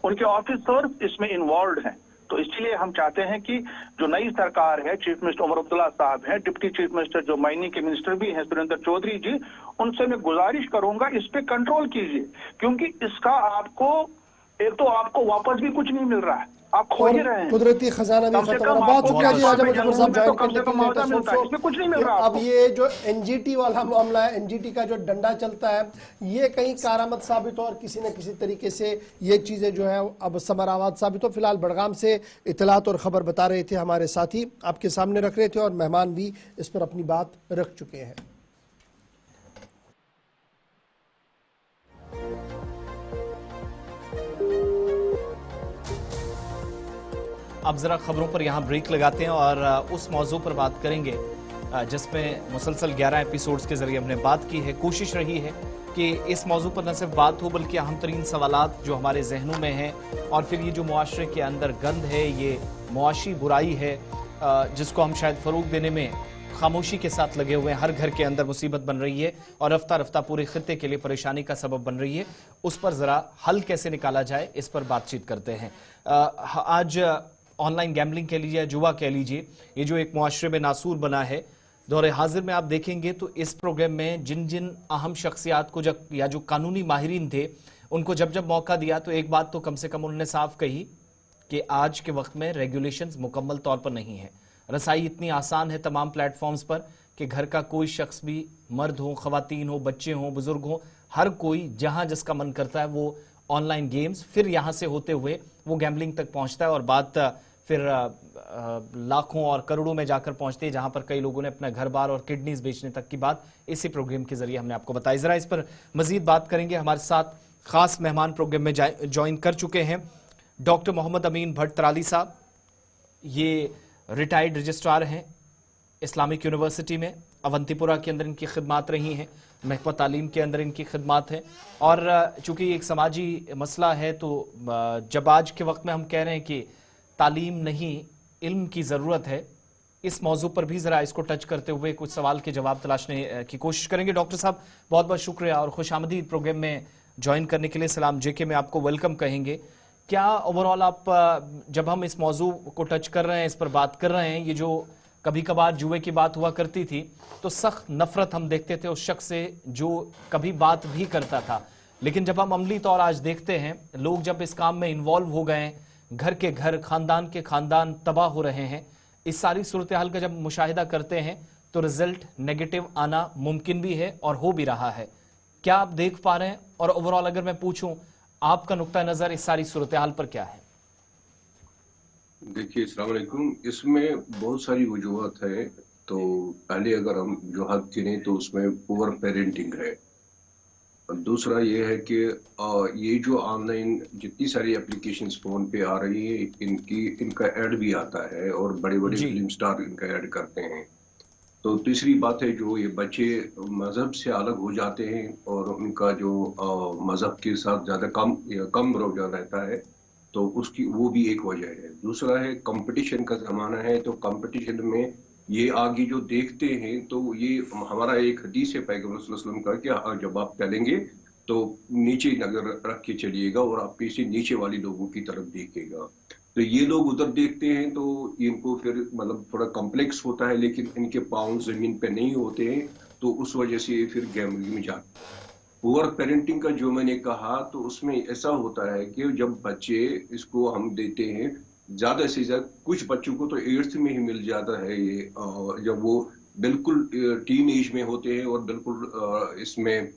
Speaker 6: उनके ऑफिसर्स इसमें इन्वॉल्व हैं। तो इसलिए हम चाहते हैं कि जो नई सरकार है, चीफ मिनिस्टर उमर अब्दुल्ला साहब हैं, डिप्टी चीफ मिनिस्टर जो माइनिंग के मिनिस्टर भी हैं सुरेंद्र चौधरी जी, उनसे मैं गुजारिश करूंगा इस पे कंट्रोल कीजिए, क्योंकि इसका आपको एक तो आपको वापस भी कुछ नहीं मिल रहा है, आप खो ही रहे हैं,
Speaker 1: कुदरती खजाना भी खत्म हो रहा है। बहुत शुक्रिया जी आज मुजफ्फर साहब ज्वाइन करने के लिए।
Speaker 6: कुछ नहीं मिल रहा।
Speaker 1: अब ये जो एनजीटी वाला मामला है, एनजीटी का जो डंडा चलता है, ये कहीं कारामद साबित हो और किसी न किसी तरीके से ये चीजें जो है अब समरावाद साबित हो। फिलहाल बड़गाम से इतलात और खबर बता रहे थे हमारे साथी, आपके सामने रख रहे थे, और मेहमान भी इस पर अपनी बात रख चुके हैं।
Speaker 2: अब जरा खबरों पर यहाँ ब्रेक लगाते हैं और उस मौजू पर बात करेंगे जिसमें मुसलसल 11 एपिसोड्स के जरिए हमने बात की है। कोशिश रही है कि इस मौजू पर न सिर्फ बात हो बल्कि अहम तरीन सवालात जो हमारे जहनों में हैं, और फिर ये जो मुआशरे के अंदर गंद है, ये मुआशी बुराई है जिसको हम शायद फरोग देने में खामोशी के साथ लगे हुए हैं, हर घर के अंदर मुसीबत बन रही है और रफ्ता रफ्ता पूरे खित्ते के लिए परेशानी का सबब बन रही है, उस पर ज़रा हल कैसे निकाला जाए, इस पर बातचीत करते हैं। आज ऑनलाइन गैम्बलिंग कह लीजिए, जुआ कह लीजिए, ये जो एक मुआशरे में नासूर बना है, दौरे हाजिर में आप देखेंगे तो इस प्रोग्राम में जिन जिन अहम शख्सियात को जब या जो कानूनी माहिरीन थे उनको जब जब मौका दिया तो एक बात तो कम से कम उन्होंने साफ कही कि आज के वक्त में रेगुलेशंस मुकम्मल तौर पर नहीं है। रसाई इतनी आसान है तमाम प्लेटफॉर्म्स पर कि घर का कोई शख्स भी, मर्द हो, खवातीन हो, बच्चे हों, बुजुर्ग हों, हर कोई जहां जिसका मन करता है वो ऑनलाइन गेम्स, फिर यहां से होते हुए वो गैम्बलिंग तक पहुंचता है और बात फिर लाखों और करोड़ों में जाकर पहुंचती है, जहां पर कई लोगों ने अपना घर बार और किडनीज बेचने तक की बात इसी प्रोग्राम के जरिए हमने आपको बताई। जरा इस पर मजीद बात करेंगे। हमारे साथ खास मेहमान प्रोग्राम में ज्वाइन कर चुके हैं डॉक्टर मोहम्मद अमीन भट्ट तराली साहब। ये रिटायर्ड रजिस्ट्रार हैं इस्लामिक यूनिवर्सिटी में, अवंतीपुरा के अंदर इनकी खिदमात रही हैं, महकमा तालीम के अंदर इनकी खिदमात है। और चूंकि एक समाजी मसला है तो जब आज के वक्त में हम कह रहे हैं कि तालीम नहीं इल्म की ज़रूरत है, इस मौजू पर भी ज़रा इसको टच करते हुए कुछ सवाल के जवाब तलाशने की कोशिश करेंगे। डॉक्टर साहब बहुत बहुत शुक्रिया और खुशामदीद प्रोग्राम में ज्वाइन करने के लिए। सलाम जेके में आपको वेलकम कहेंगे। क्या ओवरऑल आप जब हम इस मौजू को टच कर रहे हैं, इस पर बात कर रहे हैं, ये जो कभी कभार जुए की बात हुआ करती थी तो सख्त नफरत हम देखते थे उस शख्स से जो कभी बात भी करता था, लेकिन जब हम अमली तौर आज देखते हैं लोग जब इस काम में इन्वॉल्व हो गए हैं, घर के घर, खानदान के खानदान तबाह हो रहे हैं, इस सारी सूरत हाल का जब मुशाहिदा करते हैं तो रिजल्ट नेगेटिव आना मुमकिन भी है और हो भी रहा है। क्या आप देख पा रहे हैं? और ओवरऑल अगर मैं पूछूं आपका नुक्ता नजर इस सारी सूरत हाल पर क्या है?
Speaker 7: देखिए, अस्सलाम वालेकुम। इसमें बहुत सारी वजूहत है। तो पहले अगर हम वजूहत गिने तो उसमें पुअर पेरेंटिंग है। दूसरा ये है कि ये जो ऑनलाइन जितनी सारी एप्लीकेशंस फोन पे आ रही है इनका ऐड भी आता है और बड़े बड़े फिल्म स्टार इनका ऐड करते हैं। तो तीसरी बात है जो ये बच्चे मजहब से अलग हो जाते हैं और उनका जो मजहब के साथ ज्यादा कम रुझान रहता है, तो उसकी वो भी एक वजह है। दूसरा है कंपटीशन का जमाना है, तो कंपटीशन में ये आगे जो देखते हैं तो ये हमारा एक हदीस है पैगंबर सल्लल्लाहु अलैहि वसल्लम का कि जब आप चलेंगे तो नीचे नजर रख के चलिएगा और आप पीछे नीचे वाली लोगों की तरफ देखिएगा। तो ये लोग उधर देखते हैं तो इनको फिर मतलब थोड़ा कॉम्प्लेक्स होता है, लेकिन इनके पाँव जमीन पे नहीं होते हैं, तो उस वजह से ये फिर गैम्बलिंग में जाते हैं। पुअर पेरेंटिंग का जो मैंने कहा तो उसमें ऐसा होता है कि जब बच्चे इसको हम देते हैं, ज्यादा से ज्यादा कुछ बच्चों को तो 8th में ही मिल जाता है ये, जब वो बिल्कुल टीन एज में होते हैं और बिल्कुल इसमें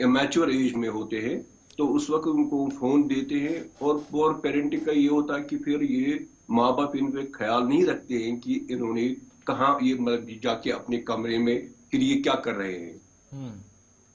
Speaker 7: मैच्योर एज में होते हैं, तो उस वक्त उनको फोन देते हैं। और पुअर पेरेंटिंग का ये होता है कि फिर ये माँ बाप इन पे ख्याल नहीं रखते हैं कि इन्होंने कहाँ ये मतलब जाके अपने कमरे में फिर ये क्या कर रहे हैं।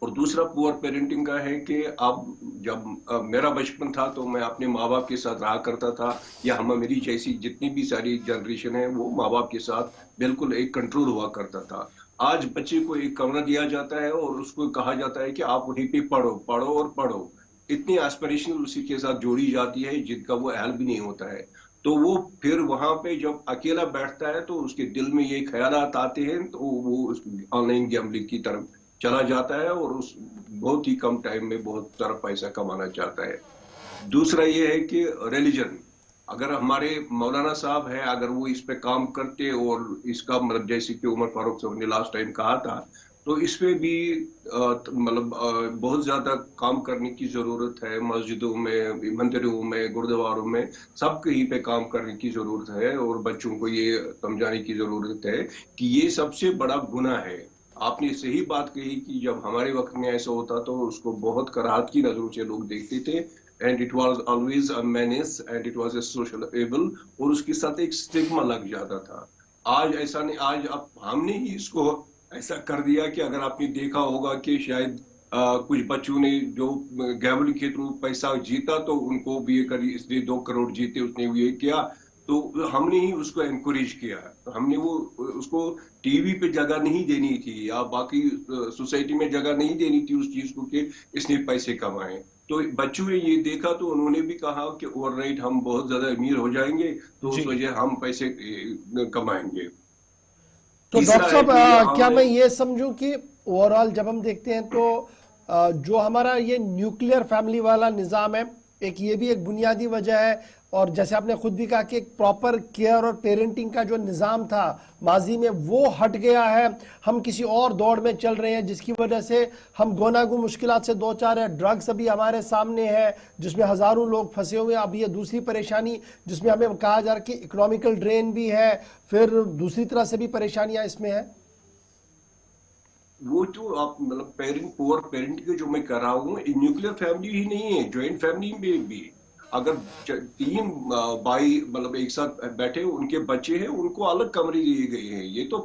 Speaker 7: और दूसरा पुअर पेरेंटिंग का है कि अब जब मेरा बचपन था तो मैं अपने माँ बाप के साथ रहा करता था, या हम मेरी जैसी जितनी भी सारी जनरेशन है वो माँ बाप के साथ बिल्कुल एक कंट्रोल हुआ करता था। आज बच्चे को एक कमरा दिया जाता है और उसको कहा जाता है कि आप उन्हीं पे पढ़ो पढ़ो और पढ़ो। इतनी एस्पिरेशन उसी के साथ जोड़ी जाती है जिनका वो अहल भी नहीं होता है। तो वो फिर वहां पे जब अकेला बैठता है तो उसके दिल में ये ख्यालात आते हैं, तो वो ऑनलाइन गैम्बलिंग की तरफ चला जाता है और उस बहुत ही कम टाइम में बहुत सारा पैसा कमाना चाहता है। दूसरा ये है कि रिलीजन, अगर हमारे मौलाना साहब है, अगर वो इस पे काम करते और इसका मतलब जैसे कि उमर फारूक साहब ने लास्ट टाइम कहा था, तो इसमें भी मतलब बहुत ज्यादा काम करने की जरूरत है। मस्जिदों में, मंदिरों में, गुरुद्वारों में सब कहीं पे काम करने की जरूरत है और बच्चों को ये समझाने की जरूरत है कि ये सबसे बड़ा गुनाह है। आपने सही बात कही कि जब हमारे वक्त में ऐसा होता तो उसको बहुत कराहत की नजरों से लोग देखते थे, and it was always a menace and it was a social able, और उसके साथ एक स्टिग्मा लग जाता था। आज ऐसा नहीं, आज अब हमने ही इसको ऐसा कर दिया कि अगर आपने देखा होगा कि शायद कुछ बच्चों ने जो गैम्बलिंग के थ्रू पैसा जीता तो उनको भी ये करी, इसलिए 2 करोड़ जीते उसने भी ये किया, तो हमने ही उसको एनकरेज किया। हमने वो उसको टीवी पे जगह नहीं देनी थी या बाकी सोसाइटी में जगह नहीं देनी थी उस चीज को कि इसने पैसे कमाए। तो बच्चों ने ये देखा तो उन्होंने भी कहा कि ओवरनाइट हम बहुत ज्यादा अमीर हो जाएंगे, तो उस वजह हम पैसे कमाएंगे।
Speaker 1: तो डॉक्टर साहब क्या मैं ये समझूं कि ओवरऑल जब हम देखते हैं तो जो हमारा ये न्यूक्लियर फैमिली वाला निज़ाम है, एक ये भी एक बुनियादी वजह है, और जैसे आपने खुद भी कहा कि एक प्रॉपर केयर और पेरेंटिंग का जो निज़ाम था माजी में वो हट गया है। हम किसी और दौड़ में चल रहे हैं जिसकी वजह से हम गोनागू मुश्किलात से दो चार है। ड्रग्स अभी हमारे सामने है जिसमें हज़ारों लोग फंसे हुए हैं। अब ये दूसरी परेशानी जिसमें हमें कहा जा रहा है कि इकोनॉमिकल ड्रेन भी है, फिर दूसरी तरह से भी परेशानियां इसमें है।
Speaker 7: वो जो आप मतलब पुअर पेरेंट के जो मैं कर रहा हूँ, न्यूक्लियर फैमिली ही नहीं है, ज्वाइंट फैमिली में भी अगर 3 भाई मतलब एक साथ बैठे उनके बच्चे हैं, उनको अलग कमरे दिए गए हैं। ये तो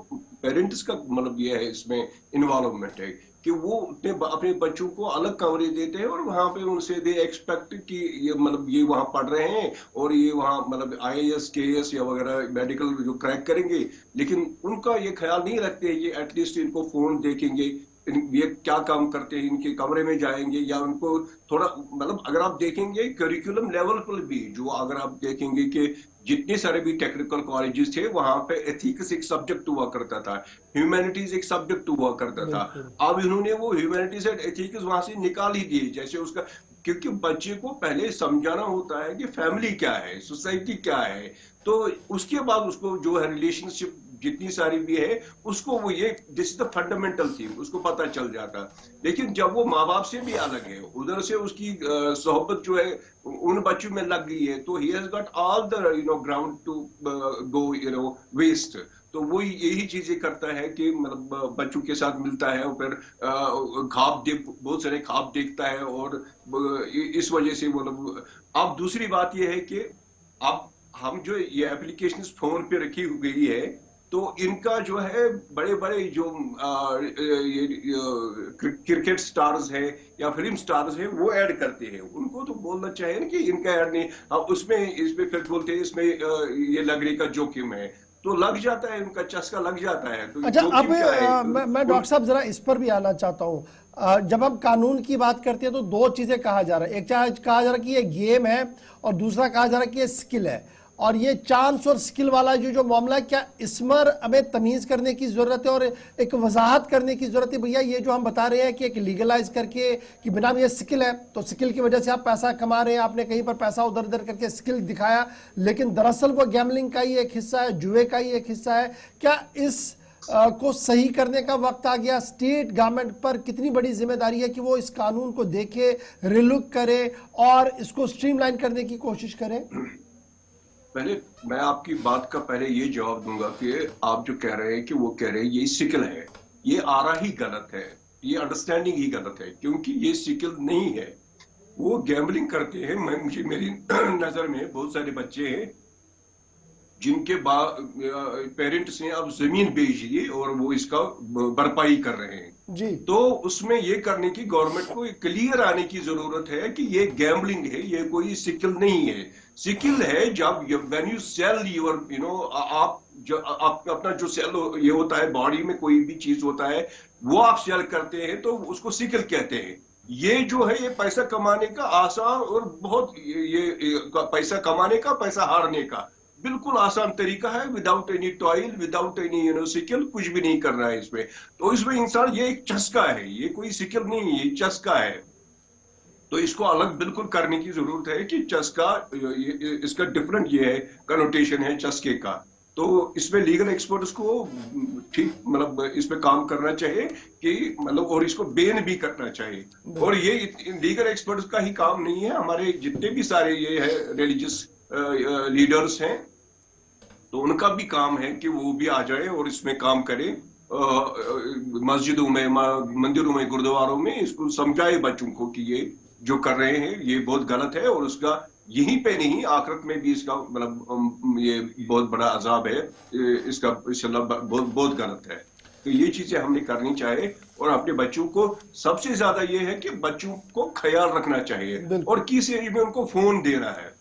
Speaker 7: पेरेंट्स का मतलब ये है, इसमें इन्वॉल्वमेंट है कि वो अपने बच्चों को अलग कमरे देते हैं और वहां पे उनसे दे एक्सपेक्ट कि ये मतलब ये वहां पढ़ रहे हैं और ये वहां मतलब IAS KS या वगैरह मेडिकल जो क्रैक करेंगे, लेकिन उनका ये ख्याल नहीं रखते ये एटलीस्ट इनको फोन देखेंगे, ये क्या काम करते हैं, इनके कमरे में जाएंगे या उनको थोड़ा मतलब अगर आप देखेंगे करिकुलम लेवल पर भी, जो अगर आप देखेंगे कि जितने सारे भी टेक्निकल कॉलेजेस थे वहां पे एथिक्स एक सब्जेक्ट हुआ करता था, ह्यूमैनिटीज एक सब्जेक्ट हुआ करता था। अब इन्होंने वो ह्यूमैनिटीज एंड एथिक्स वहां से निकाल ही दिए, जैसे उसका, क्योंकि बच्चे को पहले समझाना होता है कि फैमिली क्या है, सोसाइटी क्या है, तो उसके बाद उसको जो है रिलेशनशिप जितनी सारी भी है उसको वो ये this is the fundamental thing उसको पता चल जाता। लेकिन जब वो माँ बाप से भी अलग है, उधर से उसकी सोहबत जो है उन बच्चों में लग गई है, तो he has got all the ground to go waste. तो वो यही चीजें करता है कि मतलब बच्चों के साथ मिलता है और फिर बहुत सारे ख्वाब देखता है, और इस वजह से मतलब। अब दूसरी बात यह है कि अब हम जो ये एप्लीकेशन फोन पे रखी गई है, तो इनका जो है बड़े बड़े जो क्रिकेट स्टार्स है या फिल्म स्टार्स है वो ऐड करते हैं, उनको तो बोलना चाहिए ना कि इनका ऐड नहीं। अब इसमें फिर बोलते हैं इसमें ये लगने का जोखिम है, तो लग जाता है, उनका चस्का लग जाता है। तो
Speaker 1: अच्छा, अब मैं डॉक्टर साहब जरा इस पर भी आना चाहता हूँ। जब हम कानून की बात करते हैं तो दो चीजें कहा जा रहा है, एक कहा जा रहा है कि ये गेम है और दूसरा कहा जा रहा है कि ये स्किल है। और ये चांस और स्किल वाला जो मामला है, क्या इसमें हमें तमीज करने की जरूरत है और एक वजाहत करने की जरूरत है? भैया ये जो हम बता रहे हैं कि एक लीगलाइज करके कि बिना ये स्किल है तो स्किल की वजह से आप पैसा कमा रहे हैं, आपने कहीं पर पैसा उधर उधर करके स्किल दिखाया, लेकिन दरअसल वो गैमलिंग का ही एक हिस्सा है, जुए का ही एक हिस्सा है। क्या इस को सही करने का वक्त आ गया? स्टेट गवर्नमेंट पर कितनी बड़ी जिम्मेदारी है कि वो इस कानून को देखे, रिलुक करे और इसको स्ट्रीमलाइन करने की कोशिश करे?
Speaker 7: पहले मैं आपकी बात का पहले ये जवाब दूंगा कि आप जो कह रहे हैं कि वो कह रहे हैं ये सिकल है, ये आरा ही गलत है, ये अंडरस्टैंडिंग ही गलत है, क्योंकि ये सिकल नहीं है। वो गैम्बलिंग करते हैं। मेरी नजर में बहुत सारे बच्चे हैं जिनके पेरेंट्स ने अब जमीन बेच दी और वो इसका भरपाई कर रहे हैं
Speaker 1: जी।
Speaker 7: तो उसमें ये करने की गवर्नमेंट को क्लियर आने की जरूरत है कि ये गैम्बलिंग है, ये कोई सिकिल नहीं है। सिकिल है जब व्हेन यू सेल योर आप अपना जो सेल ये होता है, बॉडी में कोई भी चीज होता है वो आप सेल करते हैं तो उसको सिकिल कहते हैं। ये जो है ये पैसा कमाने का आसान और बहुत ये पैसा कमाने का, पैसा हारने का बिल्कुल आसान तरीका है, without any toil, without any sickle, कुछ भी नहीं करना है इसमें। तो इसमें इंसान ये एक चस्का है, ये कोई सिकिल नहीं, ये चस्का है। तो इसको अलग बिल्कुल करने की जरूरत है कि चस्का, इसका डिफरेंट ये है, कनोटेशन है चस्के का। तो इसमें लीगल एक्सपर्ट्स को ठीक मतलब इस पे काम करना चाहिए कि मतलब और इसको बैन भी करना चाहिए। और ये लीगल एक्सपर्ट्स का ही काम नहीं है, हमारे जितने भी सारे ये है रिलीजियस लीडर्स हैं तो उनका भी काम है कि वो भी आ जाए और इसमें काम करे, मस्जिदों में, मंदिरों में, गुरुद्वारों में इसको समझाए बच्चों को कि ये जो कर रहे हैं ये बहुत गलत है और उसका यहीं पे नहीं आखिरत में भी इसका मतलब ये बहुत बड़ा अजाब है, इसका बहुत गलत है। तो ये चीजें हमने करनी चाहिए और अपने बच्चों को सबसे ज्यादा ये है कि बच्चों को ख्याल रखना चाहिए और किस एज में उनको फोन देना है।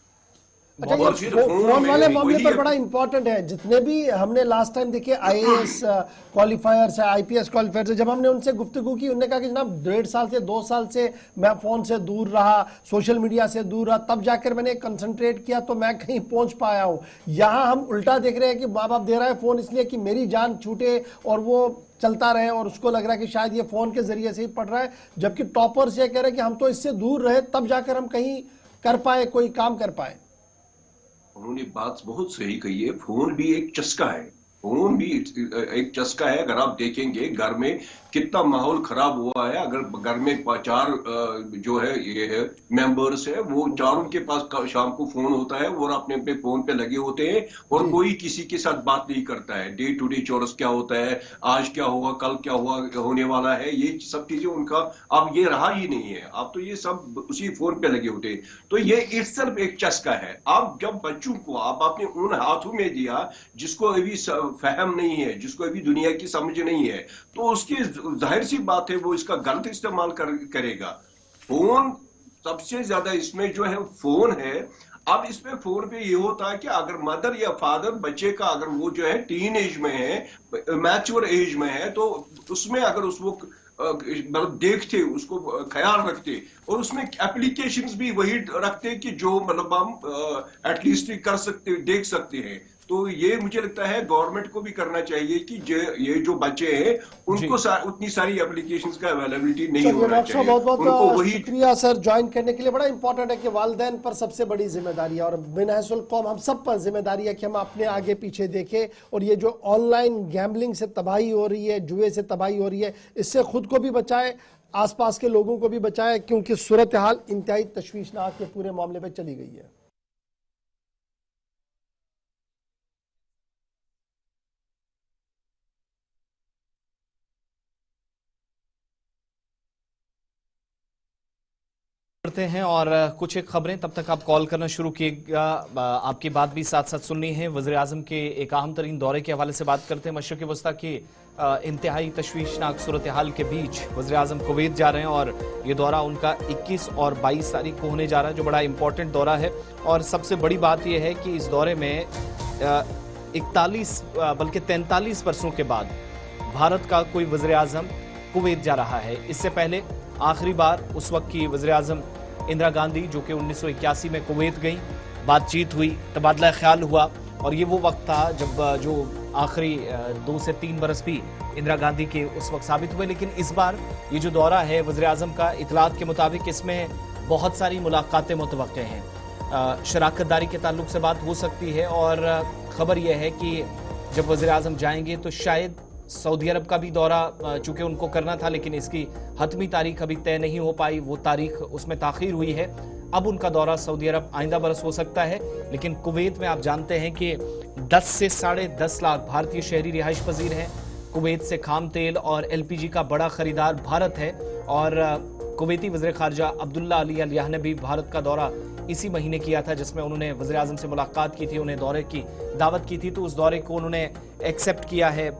Speaker 1: अच्छा,
Speaker 7: और
Speaker 1: ये
Speaker 7: फिर
Speaker 1: फोन वाले
Speaker 7: में
Speaker 1: मामले
Speaker 7: वही
Speaker 1: पर बड़ा इंपॉर्टेंट है। जितने भी हमने लास्ट टाइम देखे आईएएस क्वालिफायर्स है, आईपीएस क्वालिफायर्स है, जब हमने उनसे गुफ्तगू की, उन्होंने कहा कि जनाब 1.5 साल से 2 साल से मैं फोन से दूर रहा, सोशल मीडिया से दूर रहा, तब जाकर मैंने कंसंट्रेट किया तो मैं कहीं पहुंच पाया हूं। यहां हम उल्टा देख रहे हैं कि माँ बाप दे रहा है फोन इसलिए कि मेरी जान छूटे और वो चलता रहे, और उसको लग रहा है कि शायद ये फोन के जरिए से ही पढ़ रहा है, जबकि टॉपर्स ये कह रहे हैं कि हम तो इससे दूर रहे तब जाकर हम कहीं कर पाए, कोई काम कर पाए।
Speaker 7: उन्होंने बात बहुत सही कही है। फोन भी एक चस्का है, फोन भी एक चस्का है। अगर आप देखेंगे घर में कितना माहौल खराब हुआ है, अगर घर में 4 जो है ये है मेंबर्स है, वो चारों के पास शाम को फोन होता है और अपने अपने फोन पे लगे होते हैं और कोई किसी के साथ बात नहीं करता है। डे टू डे चोरस क्या होता है, आज क्या हुआ, कल क्या हुआ, होने वाला है, ये सब चीजें उनका अब ये रहा ही नहीं है। अब तो ये सब उसी फोन पे लगे होते हैं। तो ये सिर्फ एक चस्का है। अब जब बच्चों को आप आपने उन हाथों में दिया जिसको अभी फहम नहीं है, जिसको अभी दुनिया की समझ नहीं है, तो उसकी जाहिर सी बात है वो इसका गलत इस्तेमाल करेगा। फोन सबसे ज्यादा इसमें जो है फोन है। अब इसमें फोन पे ये होता है कि अगर मदर या फादर बच्चे का अगर वो जो है टीन एज में है, मैच्योर एज में है, तो उसमें अगर उसको मतलब देखते, उसको ख्याल रखते और उसमें एप्लीकेशंस भी वही रखते कि जो मतलब हम एटलीस्ट कर सकते, देख सकते हैं। तो ये मुझे लगता है गवर्नमेंट को भी करना चाहिए कि ये जो बच्चे हैं उनको उतनी सारी एप्लीकेशंस का अवेलेबिलिटी नहीं होना चाहिए।
Speaker 1: बहुत बहुत
Speaker 7: वही
Speaker 1: शुक्रिया सर ज्वाइन करने के लिए। बड़ा इंपॉर्टेंट है कि वालिदैन पर सबसे बड़ी जिम्मेदारी है और बिनहसुल कौम हम सब पर जिम्मेदारी है कि हम अपने आगे पीछे देखें, और ये जो ऑनलाइन गैम्बलिंग से तबाही हो रही है, जुए से तबाही हो रही है, इससे खुद को भी बचाए, आसपास के लोगों को भी बचाए, क्योंकि सूरत हाल इंतहाई तशवीशनाक के पूरे मामले पर चली गई है।
Speaker 2: करते हैं और कुछ एक खबरें, तब तक आप कॉल करना शुरू कीजिएगा। आपकी बात भी साथ साथ सुननी है। वज़ीर आज़म के एक अहम तरीन दौरे के हवाले से बात करते हैं। मशरिक़ वस्ता की इंतहाई तशवीशनाक सूरत हाल के बीच वज़ीर आज़म कुवैत जा रहे हैं और ये दौरा उनका 21 और 22 तारीख को होने जा रहा है, जो बड़ा इंपॉर्टेंट दौरा है। और सबसे बड़ी बात यह है कि इस दौरे में 41 बल्कि 43 वर्षों के बाद भारत का कोई वज़ीर आज़म कुवैत जा रहा है। इससे पहले आखिरी बार उस वक्त की वज़ीर आज़म इंदिरा गांधी, जो कि 1981 में कुवैत गई, बातचीत हुई, तबादला ख्याल हुआ, और ये वो वक्त था जब जो आखिरी 2 से 3 बरस भी इंदिरा गांधी के उस वक्त साबित हुए। लेकिन इस बार ये जो दौरा है वज़ीर आज़म का, इतलात के मुताबिक इसमें बहुत सारी मुलाकातें मुतवक्के हैं। शराकतदारी के ताल्लुक से बात हो सकती है, और ख़बर यह है कि जब वज़ीर आज़म जाएंगे तो शायद सऊदी अरब का भी दौरा चूंकि उनको करना था, लेकिन इसकी हतमी तारीख अभी तय नहीं हो पाई, वो तारीख उसमें ताख़ीर हुई है। अब उनका दौरा सऊदी अरब आइंदा बरस हो सकता है। लेकिन कुवैत में आप जानते हैं कि 10 से 10.5 लाख भारतीय शहरी रिहाइश पजीर हैं। कुवैत से खाम तेल और LPG का बड़ा खरीदार भारत है, और कुवैती वज़ीर ख़ारजा अब्दुल्ला अली अल याह ने भी भारत का दौरा इसी महीने किया था, जिसमें उन्होंने वज़ीर आज़म से मुलाकात की थी, उन्हें दौरे की दावत की थी। तो उस दौरे को उन्होंने एक्सेप्ट किया है,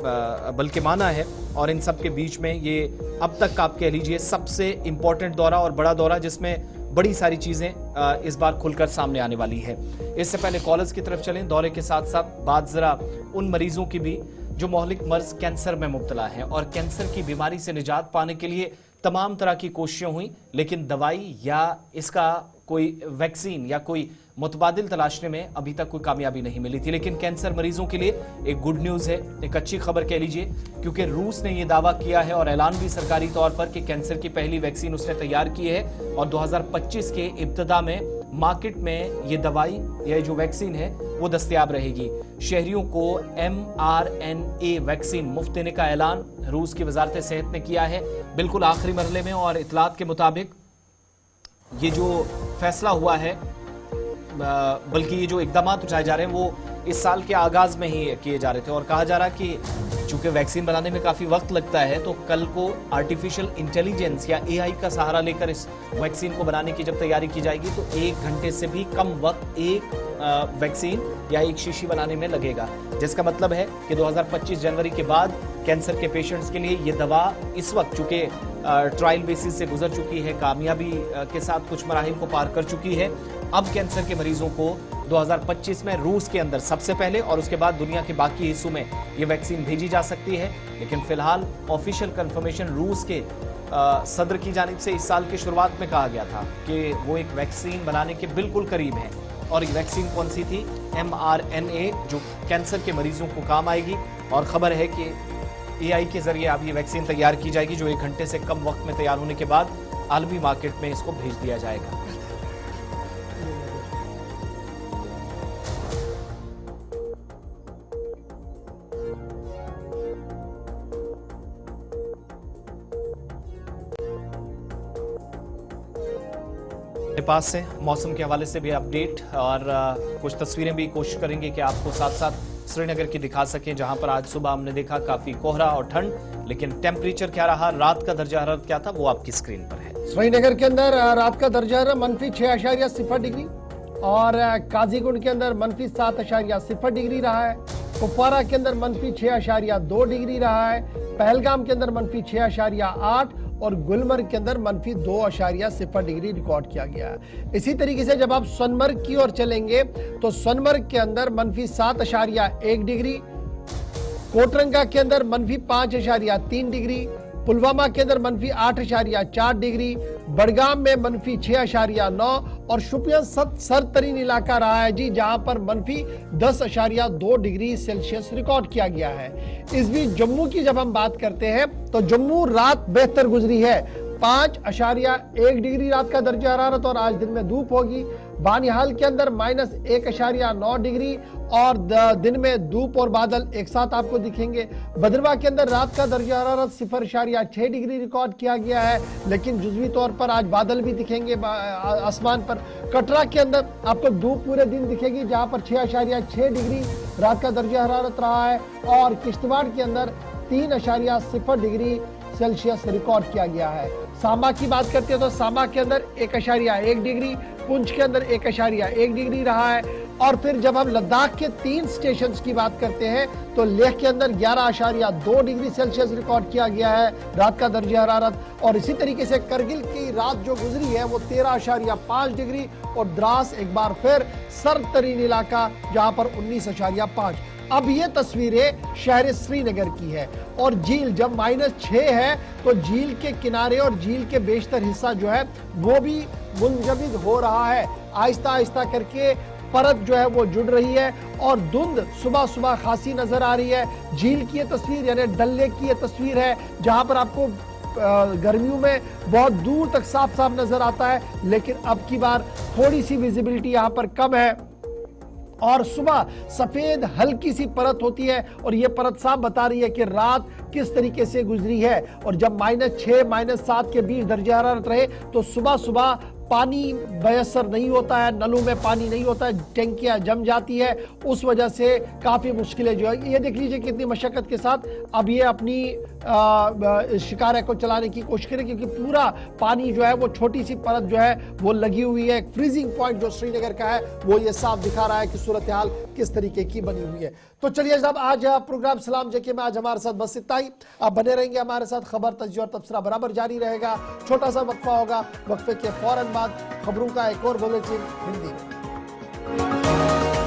Speaker 2: बल्कि माना है। और इन सब के बीच में ये अब तक आप कह लीजिए सबसे इम्पोर्टेंट दौरा और बड़ा दौरा, जिसमें बड़ी सारी चीज़ें इस बार खुलकर सामने आने वाली है। इससे पहले कॉलर्स की तरफ चलें। दौरे के साथ साथ बात ज़रा उन मरीजों की भी जो मोहलिक मर्ज कैंसर में मुब्तला हैं, और कैंसर की बीमारी से निजात पाने के लिए तमाम तरह की कोशिशें हुई, लेकिन दवाई या इसका कोई वैक्सीन या कोई मुतबादिल तलाशने में अभी तक कोई कामयाबी नहीं मिली थी। लेकिन कैंसर मरीजों के लिए एक गुड न्यूज़ है, एक अच्छी खबर कह लीजिए, क्योंकि रूस ने यह दावा किया है और ऐलान भी सरकारी तौर पर कि कैंसर की पहली वैक्सीन उसने तैयार की है, और 2025 के इब्तिदा में मार्केट में ये दवाई या जो वैक्सीन है वो दस्तयाब रहेगी। शहरियों को mRNA वैक्सीन मुफ्त देने का ऐलान रूस की वजारत सेहत ने किया है, बिल्कुल आखिरी मरहले में। और इतलात के मुताबिक ये जो फैसला हुआ है, बल्कि ये जो इकदाम उठाए जा रहे हैं वो इस साल के आगाज में ही किए जा रहे थे, और कहा जा रहा है कि चूंकि वैक्सीन बनाने में काफी वक्त लगता है, तो कल को आर्टिफिशियल इंटेलिजेंस या AI का सहारा लेकर इस वैक्सीन को बनाने की जब तैयारी की जाएगी, तो 1 घंटे से भी कम वक्त एक वैक्सीन या एक शीशी बनाने में लगेगा। जिसका मतलब है कि 2025 जनवरी के बाद कैंसर के पेशेंट्स के लिए ये दवा इस वक्त, चूंकि ट्रायल बेसिस से गुजर चुकी है, कामयाबी के साथ कुछ मराहिल को पार कर चुकी है। अब कैंसर के मरीजों को 2025 में रूस के अंदर सबसे पहले और उसके बाद दुनिया के बाकी हिस्सों में ये वैक्सीन भेजी जा सकती है। लेकिन फिलहाल ऑफिशियल कंफर्मेशन रूस के सदर की जानिब से इस साल की शुरुआत में कहा गया था कि वो एक वैक्सीन बनाने के बिल्कुल करीब है। और ये वैक्सीन कौन सी थी? mRNA, जो कैंसर के मरीजों को काम आएगी। और खबर है कि AI के जरिए अब ये वैक्सीन तैयार की जाएगी, जो 1 घंटे से कम वक्त में तैयार होने के बाद आलमी मार्केट में इसको भेज दिया जाएगा। मेरे पास से मौसम के हवाले से भी अपडेट और कुछ तस्वीरें भी कोशिश करेंगे कि आपको साथ साथ श्रीनगर की दिखा सकें, जहां पर आज सुबह हमने देखा काफी कोहरा और ठंड। लेकिन टेम्परेचर क्या रहा, रात का दर्जा हरारत क्या था, वो आपकी स्क्रीन पर है।
Speaker 1: श्रीनगर के अंदर रात का दर्जा -6.0 डिग्री और काजीगुंड के अंदर -7.0 डिग्री रहा है। कुपवारा के अंदर -6.2 डिग्री रहा है। पहलगाम के अंदर -6.8 और गुलमर्ग के अंदर -2.0 डिग्री रिकॉर्ड किया गया है। इसी तरीके से जब आप सोनमर्ग की ओर चलेंगे तो सोनमर्ग के अंदर -7.1 डिग्री, कोटरंगा के अंदर -5.3 डिग्री, पुलवामा के अंदर -8.4 डिग्री, बडगाम में -6.9 और शुपियन सरतरीन इलाका रहा है जी, जहां पर -10.2 डिग्री सेल्सियस रिकॉर्ड किया गया है। इस बीच जम्मू की जब हम बात करते हैं तो जम्मू रात बेहतर गुजरी है। 5.1 डिग्री रात का दर्जा हरारत और आज दिन में धूप होगी। बानिहाल के अंदर -1.9 डिग्री और दिन में धूप और बादल एक साथ आपको दिखेंगे। भद्रवाह के अंदर रात का दर्जा हरारत 0.6 डिग्री रिकॉर्ड किया गया है, लेकिन जुजवी तौर पर आज बादल भी दिखेंगे आसमान पर। कटरा के अंदर आपको धूप पूरे दिन दिखेगी, जहां पर 6.6 डिग्री रात का दर्जा हरारत रहा है और किश्तवाड़ के अंदर 3.0 डिग्री सेल्सियस रिकॉर्ड किया गया है। सांबा की बात करते हैं तो सांबा के अंदर 1.1 डिग्री, पुंछ के अंदर 1.1 डिग्री रहा है। और फिर जब हम लद्दाख के 3 स्टेशंस की बात करते हैं तो लेह के अंदर 11.2 डिग्री सेल्सियस रिकॉर्ड किया गया है रात का दर्जा हरारत। और इसी तरीके से करगिल की रात जो गुजरी है वो 13.5 डिग्री और द्रास एक बार फिर सरतरीन इलाका जहां पर 19.5। अब ये तस्वीरें शहर श्रीनगर की है और झील जब -6 है तो झील के किनारे और झील के बेशतर हिस्सा जो है वो भी मुंजमद हो रहा है। आहिस्ता आहिस्ता करके परत जो है वो जुड़ रही है और धुंध सुबह सुबह खासी नजर आ रही है। झील की ये तस्वीर यानी डल लेक की ये तस्वीर है, जहां पर आपको गर्मियों में बहुत दूर तक साफ साफ नजर आता है, लेकिन अब की बार थोड़ी सी विजिबिलिटी यहाँ पर कम है और सुबह सफेद हल्की सी परत होती है और ये परत साफ बता रही है कि रात किस तरीके से गुजरी है। और जब -6 -7 के बीच दर्जा हरारत रहे तो सुबह सुबह पानी मयसर नहीं होता है, नलों में पानी नहीं होता है, टंकियां जम जाती है, उस वजह से काफ़ी मुश्किलें जो है। ये देख लीजिए कितनी मशक्क़त के साथ अब ये अपनी शिकार को चलाने की कोशिश करें, क्योंकि पूरा पानी जो है वो छोटी सी परत जो है वो लगी हुई है। फ्रीजिंग पॉइंट जो श्रीनगर का है वो ये साफ दिखा रहा है कि सूरत हाल किस तरीके की बनी हुई है। तो चलिए साहब, आज प्रोग्राम सलाम जेके में आज हमारे साथ बस इतना ही। आप बने रहेंगे हमारे साथ, खबर तज्जिया और तबसरा बराबर जारी रहेगा। छोटा सा वक्फा होगा, वक्फे के फौरन बाद खबरों का एक और बुलेटिन हिंदी में।